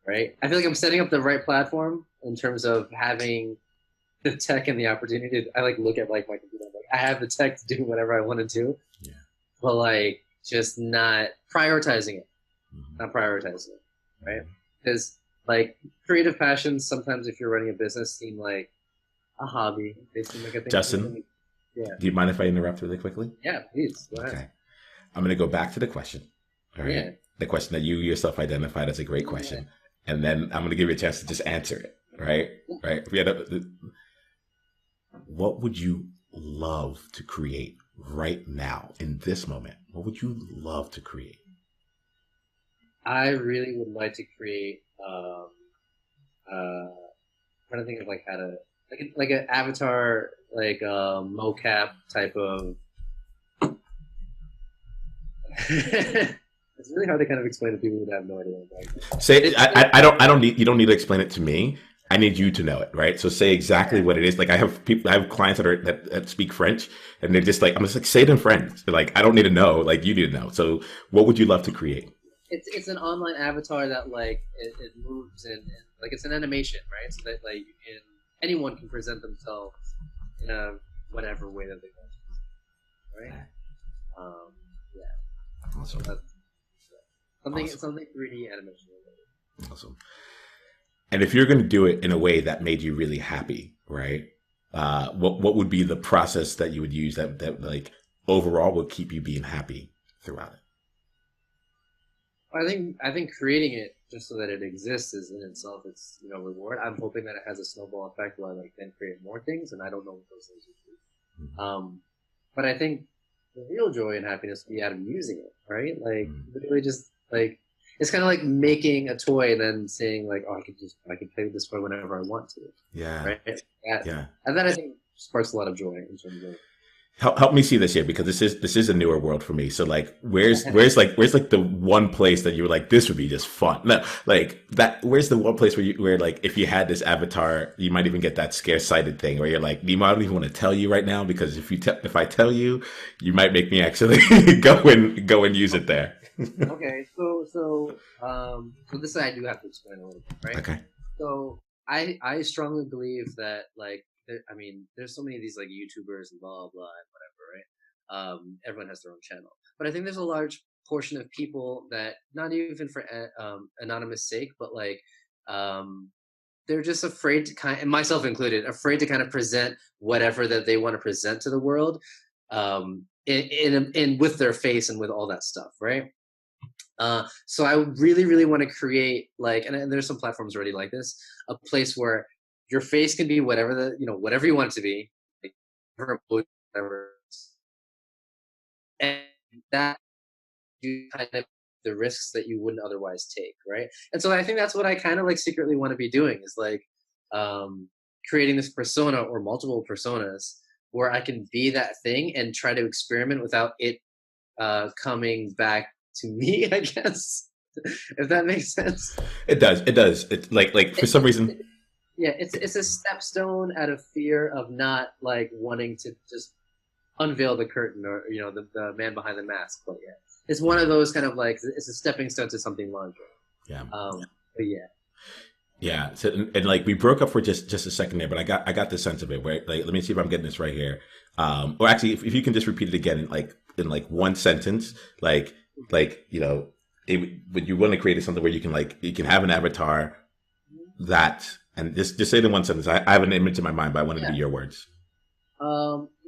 [SPEAKER 2] Right? I feel like I'm setting up the right platform in terms of having the tech and the opportunity. I look at my computer. I have the tech to do whatever I want to do, but just not prioritizing it. Not prioritizing it, right? Because creative passions, sometimes if you're running a business, seem like a hobby. They seem like a thing.
[SPEAKER 1] Justin, do you mind if I interrupt really quickly?
[SPEAKER 2] Yeah, please. Go ahead.
[SPEAKER 1] Okay, I'm going to go back to the question. All right, yeah. The question that you yourself identified as a great question, and then I'm going to give you a chance to just answer it. Right? Right? What would you love to create right now in this moment? What would you love to create?
[SPEAKER 2] I really would like to create trying to think of like how to like an avatar like mocap type of it's really hard to kind of explain to people who have no idea. Like,
[SPEAKER 1] Say,
[SPEAKER 2] it's like
[SPEAKER 1] I don't need, you don't need to explain it to me. I need you to know it, right? So say exactly
[SPEAKER 2] yeah,
[SPEAKER 1] what it is. Like I have people, I have clients that speak French, and they're just like, I'm just like, say it in French. They're like, I don't need to know. Like you need to know. So what would you love to create?
[SPEAKER 2] it's an online avatar that like it moves and like it's an animation, right? So that like you can anyone can present themselves in a whatever way that they want, right? Um, yeah,
[SPEAKER 1] Awesome.
[SPEAKER 2] that's
[SPEAKER 1] Awesome.
[SPEAKER 2] something 3D animation related.
[SPEAKER 1] Awesome. And if you're going to do it in a way that made you really happy, right? What would be the process that you would use that like overall would keep you being happy throughout it?
[SPEAKER 2] I think creating it just so that it exists is in itself its reward. I'm hoping that it has a snowball effect where I like then create more things, and I don't know what those things would be. But I think the real joy and happiness would be out of using it, right? Like
[SPEAKER 1] Mm-hmm.
[SPEAKER 2] literally just like it's kind of like making a toy and then saying like, oh, I can play with this toy whenever I want to,
[SPEAKER 1] Yeah.
[SPEAKER 2] right? That,
[SPEAKER 1] Yeah.
[SPEAKER 2] and that I think sparks a lot of joy in terms of
[SPEAKER 1] Help me see this here because this is a newer world for me. So like where's like the one place that you were like this would be just fun? No, like that where's the one place where like if you had this avatar, you might even get that scare sighted thing where you're like, Nemo, I don't even want to tell you right now because if I tell you, you might make me actually go and use it there.
[SPEAKER 2] okay, so this I do have to explain a little bit, right?
[SPEAKER 1] Okay.
[SPEAKER 2] So I strongly believe that like I mean there's so many of these like YouTubers and blah blah and whatever, right? Everyone has their own channel, but I think there's a large portion of people that not even for anonymous sake, but like um, they're just afraid to kind, and myself included, afraid to kind of present whatever that they want to present to the world, in with their face and with all that stuff, right? So I really, really want to create like, and there's some platforms already like this, a place where your face can be whatever whatever you want it to be, like whatever, and that you kind of the risks that you wouldn't otherwise take, right? And so I think that's what I kind of like secretly want to be doing is like um, creating this persona or multiple personas where I can be that thing and try to experiment without it coming back to me, I guess, if that makes sense.
[SPEAKER 1] It does. It does. It's like for
[SPEAKER 2] It,
[SPEAKER 1] some
[SPEAKER 2] it's
[SPEAKER 1] reason.
[SPEAKER 2] it, yeah, it's a stepstone out of fear of not like wanting to just unveil the curtain or the man behind the mask. But yeah, it's one of those kind of like it's a stepping stone to something larger.
[SPEAKER 1] Yeah.
[SPEAKER 2] But yeah,
[SPEAKER 1] Yeah, so, and like we broke up for just a second there, but I got the sense of it. Where like, let me see if I'm getting this right here. Or actually, if you can just repeat it again, in like one sentence, like but you want to create something where you can have an avatar that, and just say it in one sentence. I have an image in my mind, but I want it to
[SPEAKER 2] yeah.
[SPEAKER 1] be your words.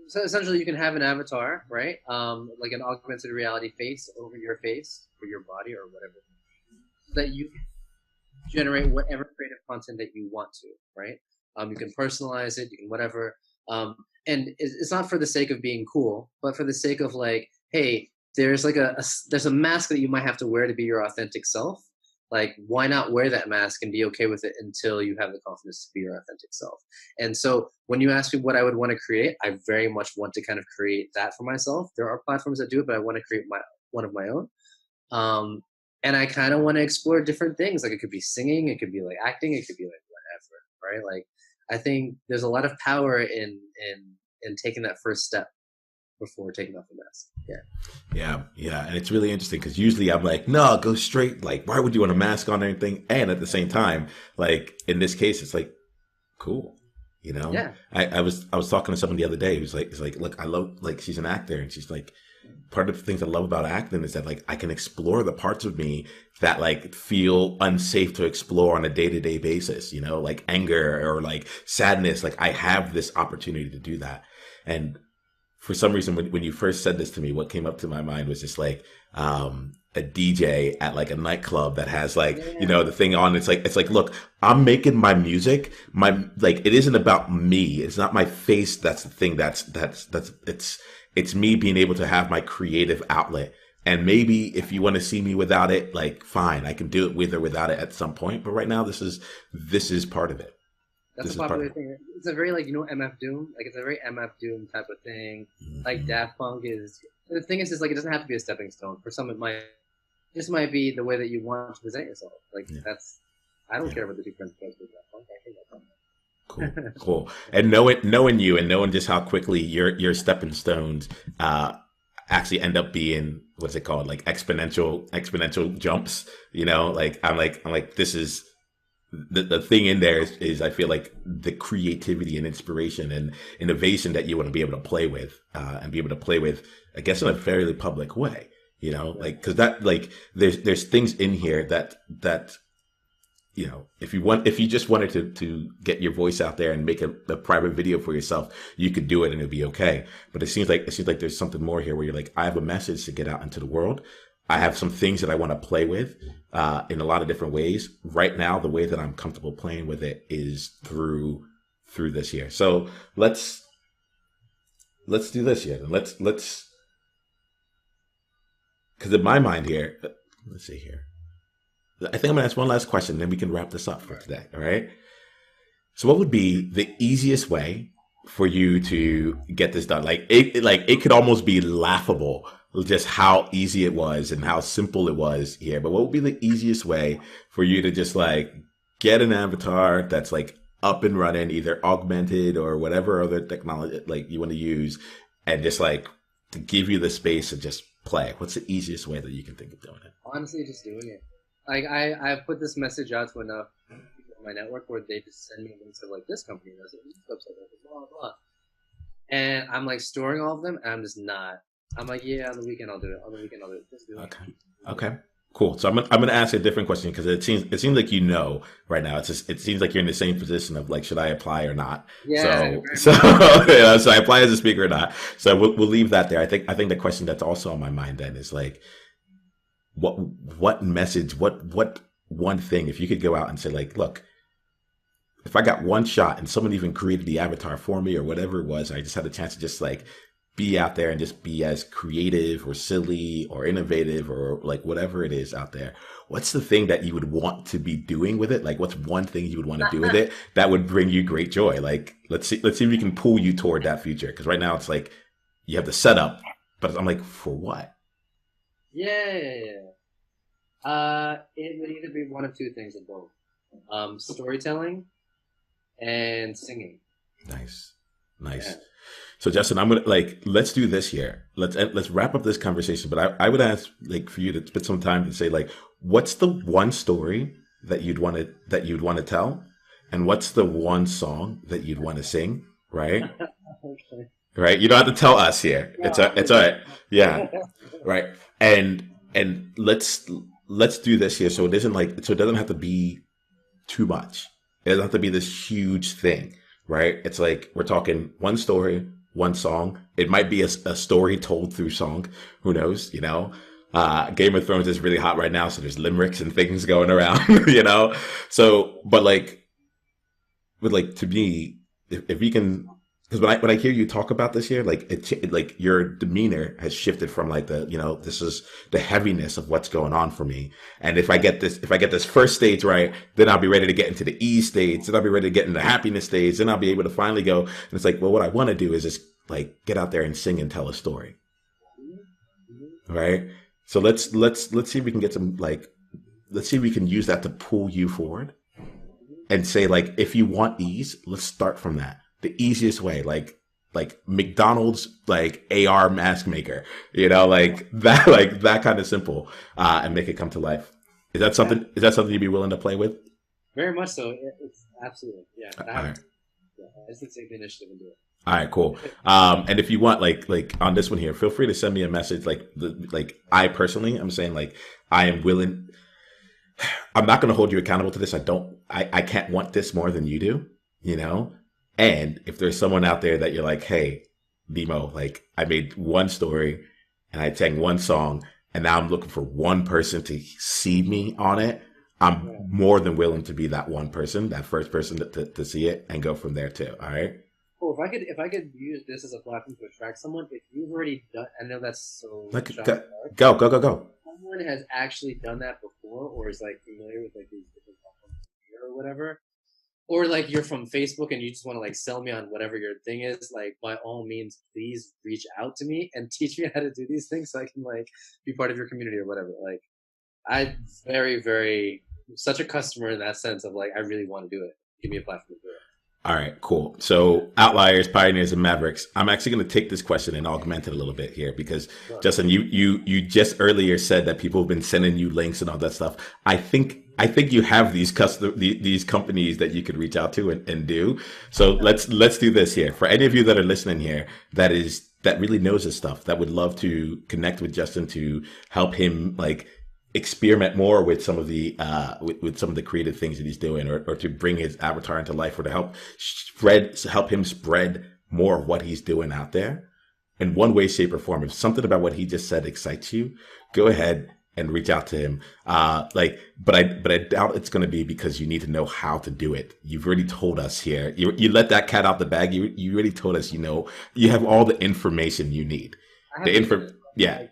[SPEAKER 2] So essentially, you can have an avatar, right? Like an augmented reality face over your face or your body or whatever, so that you generate whatever creative content that you want to, right? You can personalize it, you can whatever. And it's not for the sake of being cool, but for the sake of like, hey, there's like there's a mask that you might have to wear to be your authentic self. Like, why not wear that mask and be okay with it until you have the confidence to be your authentic self? And so, when you ask me what I would want to create, I very much want to kind of create that for myself. There are platforms that do it, but I want to create my one of my own. Um, and I kind of want to explore different things. Like it could be singing, it could be like acting, it could be like whatever, right? Like I think there's a lot of power in taking that first step before taking off the mask. Yeah.
[SPEAKER 1] Yeah, yeah, and it's really interesting because usually I'm like, no, go straight. Like, why would you want a mask on or anything? And at the same time, like in this case, it's like cool.
[SPEAKER 2] Yeah.
[SPEAKER 1] I was talking to someone the other day who's like, it's like, look, I love like she's an actor and she's like, part of the things I love about acting is that like I can explore the parts of me that like feel unsafe to explore on a day to day basis. Like anger or like sadness. Like I have this opportunity to do that, and for some reason, when you first said this to me, what came up to my mind was just like a DJ at like a nightclub that has like
[SPEAKER 2] Yeah.
[SPEAKER 1] the thing on. It's like look, I'm making my music. My like it isn't about me. It's not my face. That's the thing. That's it's me being able to have my creative outlet And maybe if you want to see me without it, like fine, I can do it with or without it at some point. But right now, this is part of it.
[SPEAKER 2] That's
[SPEAKER 1] This
[SPEAKER 2] a
[SPEAKER 1] is part of
[SPEAKER 2] popular
[SPEAKER 1] it.
[SPEAKER 2] thing. It's a very like MF Doom. Like it's a very MF Doom type of thing. Like
[SPEAKER 1] Mhm.
[SPEAKER 2] Daft Punk is. The thing is, just like it doesn't have to be a stepping stone. For some, it might. This might be the way that you want to present yourself. Like
[SPEAKER 1] Yeah,
[SPEAKER 2] that's. I don't
[SPEAKER 1] yeah.
[SPEAKER 2] care about the different things with Daft Punk. I hate
[SPEAKER 1] Cool,
[SPEAKER 2] Daft Punk.
[SPEAKER 1] cool. And knowing you and knowing just how quickly your stepping stones actually end up being what's it called, like exponential jumps. You know, like I'm like this is the thing in there is I feel like the creativity and inspiration and innovation that you want to be able to play with and be able to play with, I guess, in a fairly public way. You know, like because that like there's things in here that you know, if you just wanted to get your voice out there and make a private video for yourself, you could do it and it'd be okay. But it seems like there's something more here where you're like, I have a message to get out into the world. I have some things that I want to play with in a lot of different ways. Right now, the way that I'm comfortable playing with it is through this year. So let's do this here. Let's because in my mind here, let's see here. I think I'm gonna ask one last question, then we can wrap this up for today. All right. So, what would be the easiest way for you to get this done? Like it could almost be laughable, just how easy it was and how simple it was here. But what would be the easiest way for you to just like get an avatar that's like up and running, either augmented or whatever other technology like you want to use, and just like to give you the space to just play? What's the easiest way that you can think of doing it?
[SPEAKER 2] Honestly, just doing it. Like I've put this message out to enough people in my network where they just send me links of like this company does it, this website does it, blah blah blah. And I'm like storing all of them, and I'm just not. I'm like, yeah, on the weekend I'll do it. On the weekend I'll do it. Just do it.
[SPEAKER 1] Okay. Okay. Cool. So I'm gonna ask you a different question because it seems like you know right now. It's just it seems like you're in the same position of like should I apply or not.
[SPEAKER 2] Yeah,
[SPEAKER 1] So
[SPEAKER 2] very
[SPEAKER 1] so
[SPEAKER 2] much.
[SPEAKER 1] so I apply as a speaker or not. So we'll leave that there. I think the question that's also on my mind then is like what message what one thing if you could go out and say like look, if I got one shot and someone even created the avatar for me or whatever it was, I just had a chance to just like be out there and just be as creative or silly or innovative or like whatever it is out there. What's the thing that you would want to be doing with it? Like what's one thing you would want to do with it that would bring you great joy? Like let's see if we can pull you toward that future. Because right now it's like you have the setup, but I'm like, for what?
[SPEAKER 2] Yeah, yeah, yeah. It would either be one of two things of both. Storytelling and singing.
[SPEAKER 1] Nice.
[SPEAKER 2] Yeah.
[SPEAKER 1] Nice. So Justin, I'm gonna like let's do this here. Let's wrap up this conversation. But I would ask like for you to spend some time to say like, what's the one story that you'd want to tell, and what's the one song that you'd want to sing, right?
[SPEAKER 2] Okay.
[SPEAKER 1] Right. You don't have to tell us here.
[SPEAKER 2] No,
[SPEAKER 1] It's all right. Yeah. Right. And let's do this here so it doesn't have to be too much. It doesn't have to be this huge thing, right? It's like we're talking one story, one song. It might be a story told through song. Who knows? You know, Game of Thrones is really hot right now, so there's limericks and things going around. You know, so but like to me, if we can, because when I hear you talk about this here, like like your demeanor has shifted from like this is the heaviness of what's going on for me, and if I get this first stage right, then I'll be ready to get into the ease stage, then I'll be ready to get into the happiness stage, then I'll be able to finally go, and it's like, well, what I want to do is just like get out there and sing and tell a story, right? So let's see if we can get some like let's see if we can use that to pull you forward and say like if you want ease, let's start from that. The easiest way, like McDonald's like AR mask maker, like that kind of simple, and make it come to life. Is that
[SPEAKER 2] Yeah,
[SPEAKER 1] something? Is that something you'd be willing to play with?
[SPEAKER 2] very much so. It's absolutely yeah.
[SPEAKER 1] All
[SPEAKER 2] That,
[SPEAKER 1] right,
[SPEAKER 2] yeah. I just need to take the initiative and do it.
[SPEAKER 1] all right, cool. And if you want, like on this one here, feel free to send me a message. Like I personally, I'm saying like I am willing. I'm not going to hold you accountable to this. I can't want this more than you do, you know? And if there's someone out there that you're like, hey, Nemo, like I made one story and I sang one song and now I'm looking for one person to see me on it, I'm
[SPEAKER 2] Yeah.
[SPEAKER 1] more than willing to be that one person, that first person to see it and go from there too. All right.
[SPEAKER 2] Oh, if I could use this as a platform to attract someone, if you've already done, I know that's so
[SPEAKER 1] Like,
[SPEAKER 2] shot in the dark.
[SPEAKER 1] go.
[SPEAKER 2] Someone has actually done that before, or is like familiar with like these different platforms or whatever, or like you're from Facebook and you just want to like sell me on whatever your thing is, like by all means, please reach out to me and teach me how to do these things so I can like be part of your community or whatever. Like I very such a customer in that sense of like I really want to do it. Give me a platform to do it.
[SPEAKER 1] All right, cool. So Outliers, Pioneers, and Mavericks. I'm actually going to take this question and augment it a little bit here because
[SPEAKER 2] Sure.
[SPEAKER 1] Justin, you just earlier said that people have been sending you links and all that stuff. I think you have these companies that you could reach out to and do. So let's do this here. For any of you that are listening here, that really knows this stuff, that would love to connect with Justin to help him like experiment more with some of the with some of the creative things that he's doing, or to bring his avatar into life, or to help him spread more of what he's doing out there in one way, shape, or form. If something about what he just said excites you, go ahead and reach out to him. But I doubt it's going to be because you need to know how to do it. You've already told us here. You let that cat out the bag. You already told us. You have all the information you need. The info, yeah.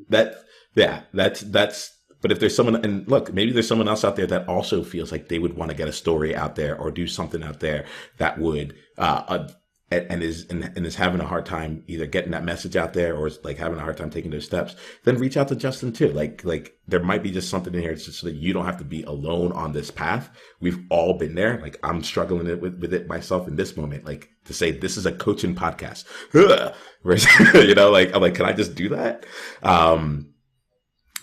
[SPEAKER 1] That's. But if there's someone, and look, maybe there's someone else out there that also feels like they would want to get a story out there or do something out there that would, and is having a hard time either getting that message out there, or is like having a hard time taking those steps, then reach out to Justin too. Like there might be just something in here just so that you don't have to be alone on this path. We've all been there. Like I'm struggling with it myself in this moment. Like to say this is a coaching podcast, like I'm like, can I just do that?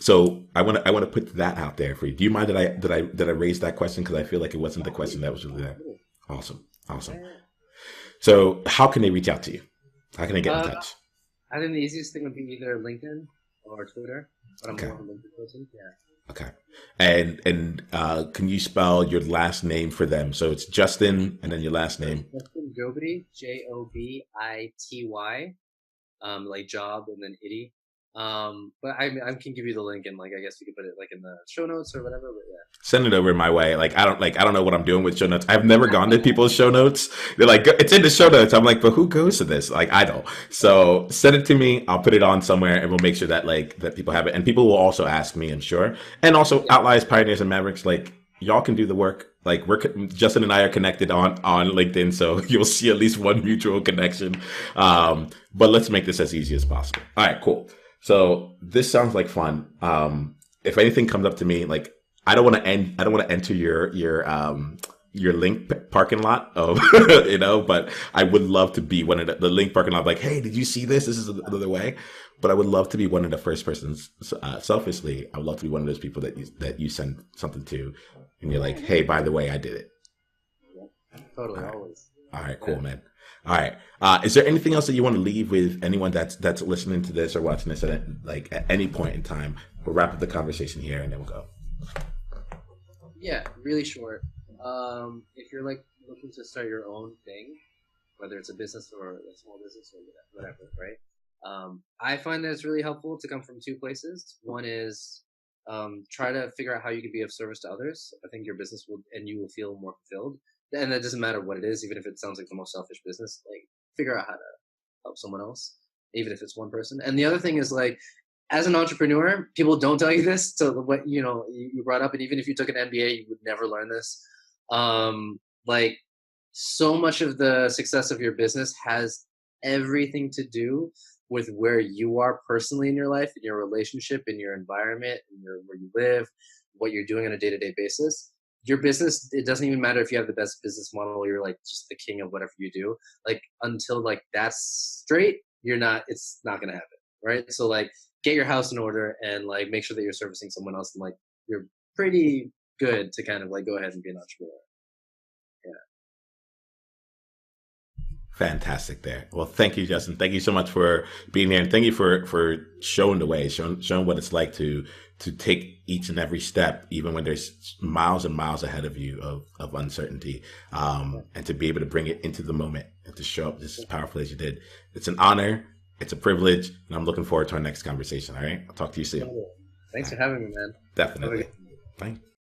[SPEAKER 1] So I want to put that out there for you. Do you mind that I raised that question, because I feel like it wasn't the question that was really there. Awesome. So how can they reach out to you? How can they get in touch?
[SPEAKER 2] I think the easiest thing would be either LinkedIn or Twitter. But I'm
[SPEAKER 1] Okay.
[SPEAKER 2] more of a LinkedIn person. Yeah.
[SPEAKER 1] Okay. And can you spell your last name for them? So it's Justin and then your last name.
[SPEAKER 2] Justin Jobity, Jobity, like job and then itty. But I can give you the link, and like I guess you could put it like in the show notes or whatever. But yeah.
[SPEAKER 1] Send it over my way. Like I don't know what I'm doing with show notes. I've never gone to people's show notes. They're like, it's in the show notes. I'm like, but who goes to this? Like I don't. So send it to me. I'll put it on somewhere, and we'll make sure that that people have it. And people will also ask me, I'm sure. And also Outliers, Pioneers, and Mavericks. Like y'all can do the work. Like Justin and I are connected on LinkedIn, so you'll see at least one mutual connection. But let's make this as easy as possible. All right, cool. So this sounds like fun. If anything comes up to me, like I don't want to enter your link parking lot of, but I would love to be one of the link parking lot. Like, hey, did you see this? This is another way. But I would love to be one of the first persons. Selfishly, I would love to be one of those people that you send something to, and you're like, hey, by the way, I did it.
[SPEAKER 2] Totally, always.
[SPEAKER 1] All right, cool, man. All right. Is there anything else that you want to leave with anyone that's listening to this or watching this at any point in time? We'll wrap up the conversation here and then we'll go.
[SPEAKER 2] Yeah, really short. If you're like looking to start your own thing, whether it's a business or a small business or whatever, right? I find that it's really helpful to come from two places. One is try to figure out how you can be of service to others. I think your business you will feel more fulfilled. And that doesn't matter what it is, even if it sounds like the most selfish business, like figure out how to help someone else, even if it's one person. And the other thing is like, as an entrepreneur, people don't tell you this. So what, you brought up, and even if you took an MBA, you would never learn this. Like so much of the success of your business has everything to do with where you are personally in your life, in your relationship, in your environment, where you live, what you're doing on a day-to-day basis. Your business, it doesn't even matter if you have the best business model, you're like just the king of whatever you do. Like until like that's straight, it's not going to happen. Right. So like get your house in order and like make sure that you're servicing someone else. And like, you're pretty good to kind of like go ahead and be an entrepreneur.
[SPEAKER 1] Fantastic there. Well, thank you, Justin. Thank you so much for being here. And thank you for showing the way, showing what it's like to take each and every step, even when there's miles and miles ahead of you of uncertainty, and to be able to bring it into the moment and to show up just as powerful as you did. It's an honor. It's a privilege. And I'm looking forward to our next conversation. All right. I'll talk to you soon.
[SPEAKER 2] Thanks for having me, man.
[SPEAKER 1] Definitely. Thanks.